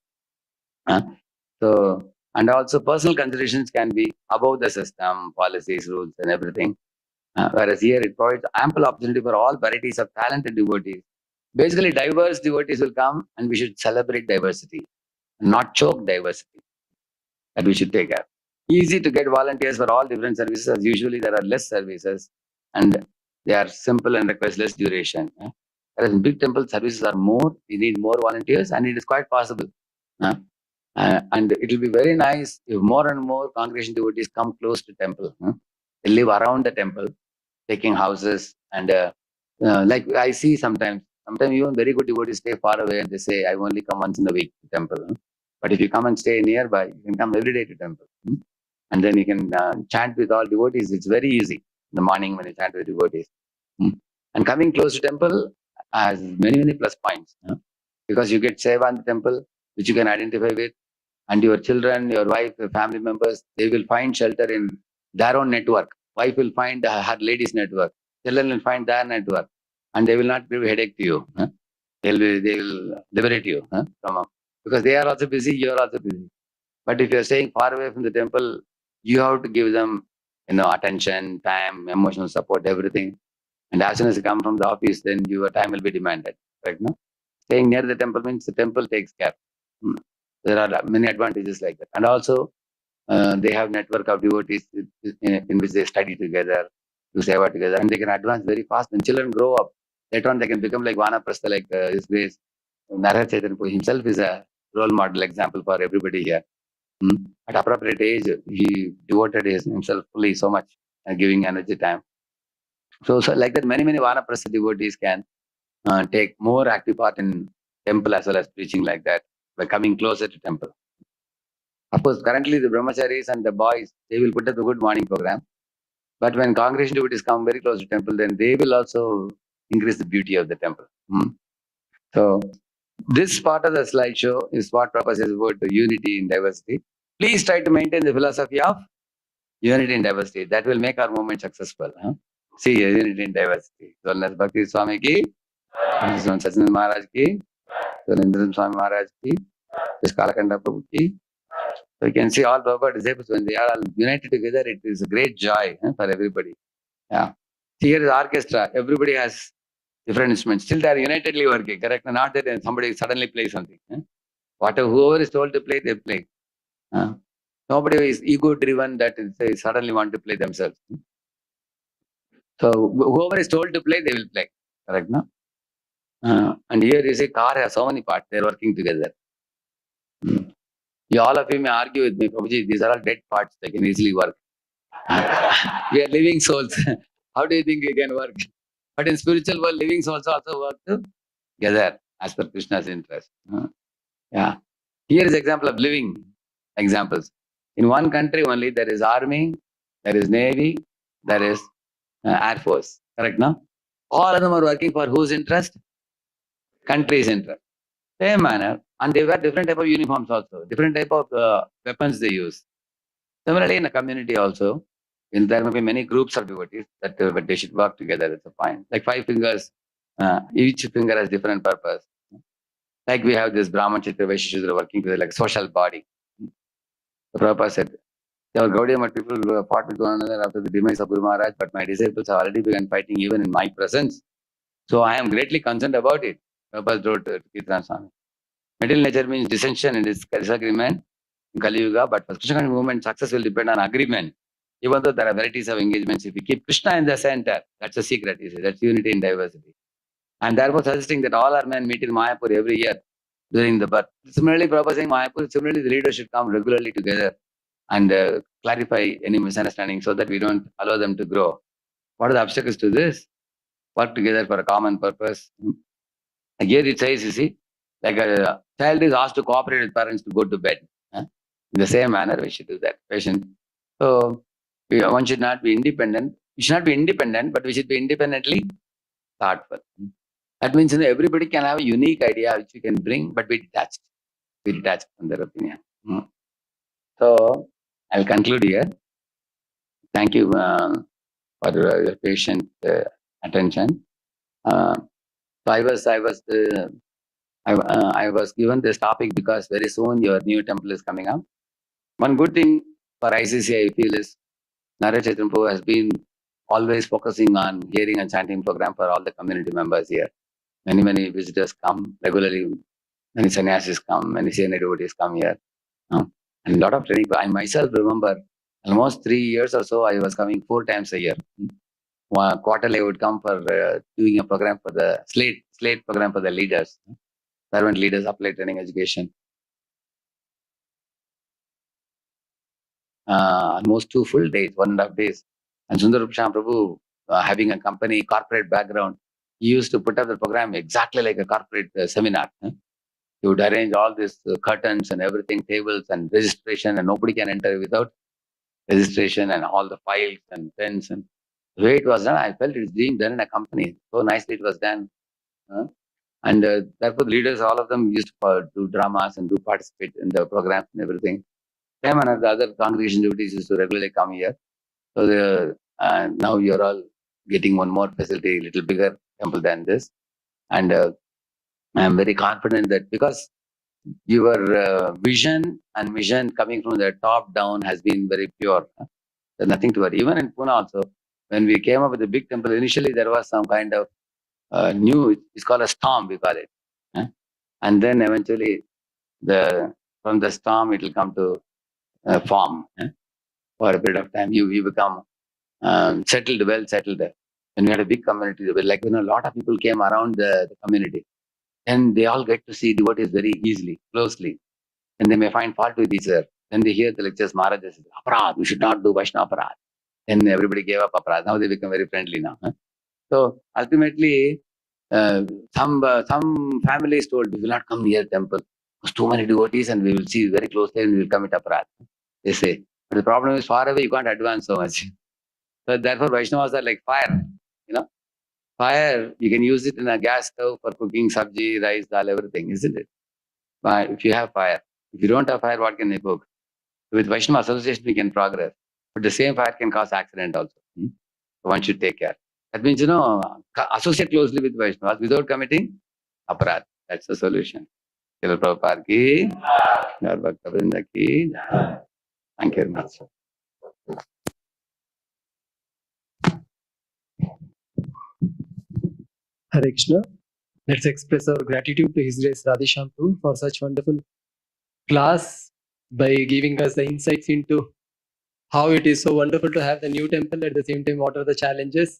So, and also personal considerations can be above the system, policies, rules, and everything. Whereas here it provides ample opportunity for all varieties of talented devotees. Basically, diverse devotees will come, and we should celebrate diversity, not choke diversity. That we should take care. Easy to get volunteers for all different services, as usually there are less services and they are simple and requires less duration. Whereas in big temple services are more, we need more volunteers, and it is quite possible. And it will be very nice if more and more congregation devotees come close to temple. They live around the temple, taking houses, and like I see sometimes even very good devotees stay far away and they say, I only come once in a week to temple. But if you come and stay nearby, you can come every day to temple. And then you can chant with all devotees. It's very easy in the morning when you chant with devotees. And coming close to temple has many, many plus points. Because you get seva in the temple, which you can identify with, and your children, your wife, your family members, they will find shelter in their own network. Wife will find her ladies' network. Children will find their network, and they will not give headache to you. They will liberate you from because they are also busy. You are also busy. But if you are staying far away from the temple, you have to give them, attention, time, emotional support, everything. And as soon as you come from the office, then your time will be demanded. Right? No? Staying near the temple means the temple takes care. There are many advantages like that. And also, they have network of devotees in which they study together, do seva together, and they can advance very fast. When children grow up, later on they can become like Vanaprastha, like His Grace. Narad Chaitanya himself is a role model example for everybody here. At appropriate age, he devoted himself fully so much, giving energy time. So like that, many, many Vanaprastha devotees can take more active part in temple as well as preaching like that by coming closer to temple. Of course, currently the brahmacharis and the boys, they will put up a good morning program. But when congregation devotees come very close to temple, then they will also increase the beauty of the temple. So this part of the slideshow is what Prabhupada says about unity in diversity. Please try to maintain the philosophy of unity in diversity. That will make our movement successful. See, unity in diversity. So, Bhakti Swami ki, Sachinand Maharaj ki, Surendra Swami Maharaj ki, Viskalakanda Prabhu ki. So you can see all Prabhupada disciples, when they are all united together, it is a great joy for everybody. Yeah. See, here is orchestra. Everybody has different instruments. Still, they are unitedly working, correct? Not that somebody suddenly plays something. Whoever is told to play, they play. Nobody is ego-driven that they suddenly want to play themselves. So whoever is told to play, they will play. Correct, no? And here you see, car has so many parts. They are working together. All of you may argue with me, Prabhuji, these are all dead parts. They can easily work. We are living souls. How do you think we can work? But in spiritual world, living souls also work together as per Krishna's interest. Yeah. Here is example of living examples. In one country only, there is army, there is navy, there is air force. Correct, no? All of them are working for whose interest? Country's interest. Same manner. And they wear different type of uniforms also, different type of weapons they use. Similarly, in a community also, there may be many groups of devotees but they should work together. It's a point. Like 5 fingers, each finger has different purpose. Like we have this Brahman Chitra Vaishya working together like a social body. The Prabhupada said, our Gaudiya Math people fought with one another after the demise of Guru Maharaj, but my disciples have already begun fighting even in my presence. So I am greatly concerned about it. Prabhupada wrote to Kirtan Swami. Material nature means dissension and disagreement in Kali Yuga, but for Krishna movement, success will depend on agreement. Even though there are varieties of engagements, if we keep Krishna in the center, that's the secret, you see, that's unity in diversity. And therefore suggesting that all our men meet in Mayapur every year during the birth. Similarly, Prabhupada saying Mayapur, similarly the leaders should come regularly together and clarify any misunderstanding so that we don't allow them to grow. What are the obstacles to this? Work together for a common purpose. Here it says, you see, like a child is asked to cooperate with parents to go to bed. In the same manner, we should do that. Patient. So one should not be independent. We should not be independent, but we should be independently thoughtful. That means everybody can have a unique idea which we can bring, but be detached. Be detached from their opinion. So I'll conclude here. Thank you for your patient attention. So I was given this topic because very soon your new temple is coming up. One good thing for ICC I feel is Narayana Chaitanya Prabhu has been always focusing on hearing and chanting program for all the community members here. Many visitors come regularly. Many sannyasis come. Many senior devotees come here. And a lot of training. I myself remember almost 3 years or so. I was coming 4 times a year. Quarterly I would come for doing a program for the slate program for the leaders, servant leaders, applied training education. Almost 2 full days, 1.5 days. And Sundar Sham Prabhu, having a company corporate background, he used to put up the program exactly like a corporate seminar. He would arrange all these curtains and everything, tables and registration, and nobody can enter without registration, and all the files and pens. And the way it was done, I felt it's being done in a company. So nicely it was done. And therefore, the leaders, all of them used to do dramas and do participate in the programs and everything. Same and the other congregation devotees used to regularly come here. So now you're all getting one more facility, little bigger temple than this. And I'm very confident that because your vision and mission coming from the top down has been very pure. There's nothing to worry. Even in Pune also, when we came up with the big temple, initially there was some kind of new, it's called a storm, we call it. And then eventually from the storm, it will come to form. For a period of time, you become settled, well settled. When we had a big community, like a lot of people came around the community, and they all get to see devotees very easily, closely, and they may find fault with each other. Then they hear the lectures, Maharaj says, "Aparad, we should not do Vaishnava aparad." Then everybody gave up aparad. Now they become very friendly now. So ultimately, some families told, "We will not come near temple. There's too many devotees, and we will see very closely, and we will commit aparad." They say, but the problem is far away. You can't advance so much. So therefore, Vaishnavas are like fire. Fire, you can use it in a gas stove for cooking sabji, rice, dal, everything, isn't it? But if you have fire, if you don't have fire, what can you cook? With Vaishnava association, we can progress. But the same fire can cause accident also. So one should take care. That means, associate closely with Vaishnavas without committing aparad. That's the solution. Srila Prabhupada ki, Gaur Bhakta Vrinda ki. Thank you very much. Hare Krishna. Let's express our gratitude to His Grace Radheshyam Prabhu for such wonderful class by giving us the insights into how it is so wonderful to have the new temple. At the same time, what are the challenges,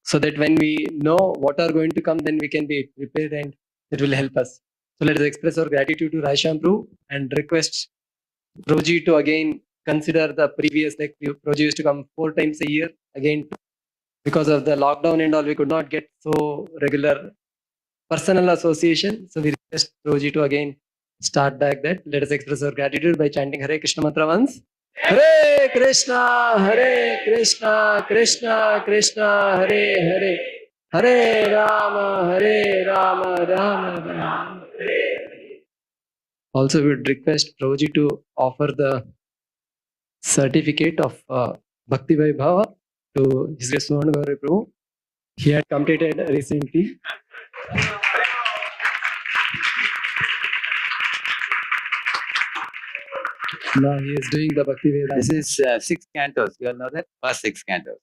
so that when we know what are going to come, then we can be prepared and it will help us. So let us express our gratitude to Radheshyam Prabhu and request Prabhuji to again consider the previous, like Prabhuji used to come 4 times a year. Again, because of the lockdown and all, we could not get so regular personal association. So we request Prabhuji to again start back that. Let us express our gratitude by chanting Hare Krishna mantra once. Hare Krishna, Krishna Krishna, Hare Hare, Hare Rama, Rama Rama. Also, we would request Prabhuji to offer the certificate of Bhakti Vaibhava to His Grace Suvarna Gauri Prabhu. He had completed recently. Now he is doing the Bhakti Vaibhava. This is 6 cantos. You all know that? First 6 cantos.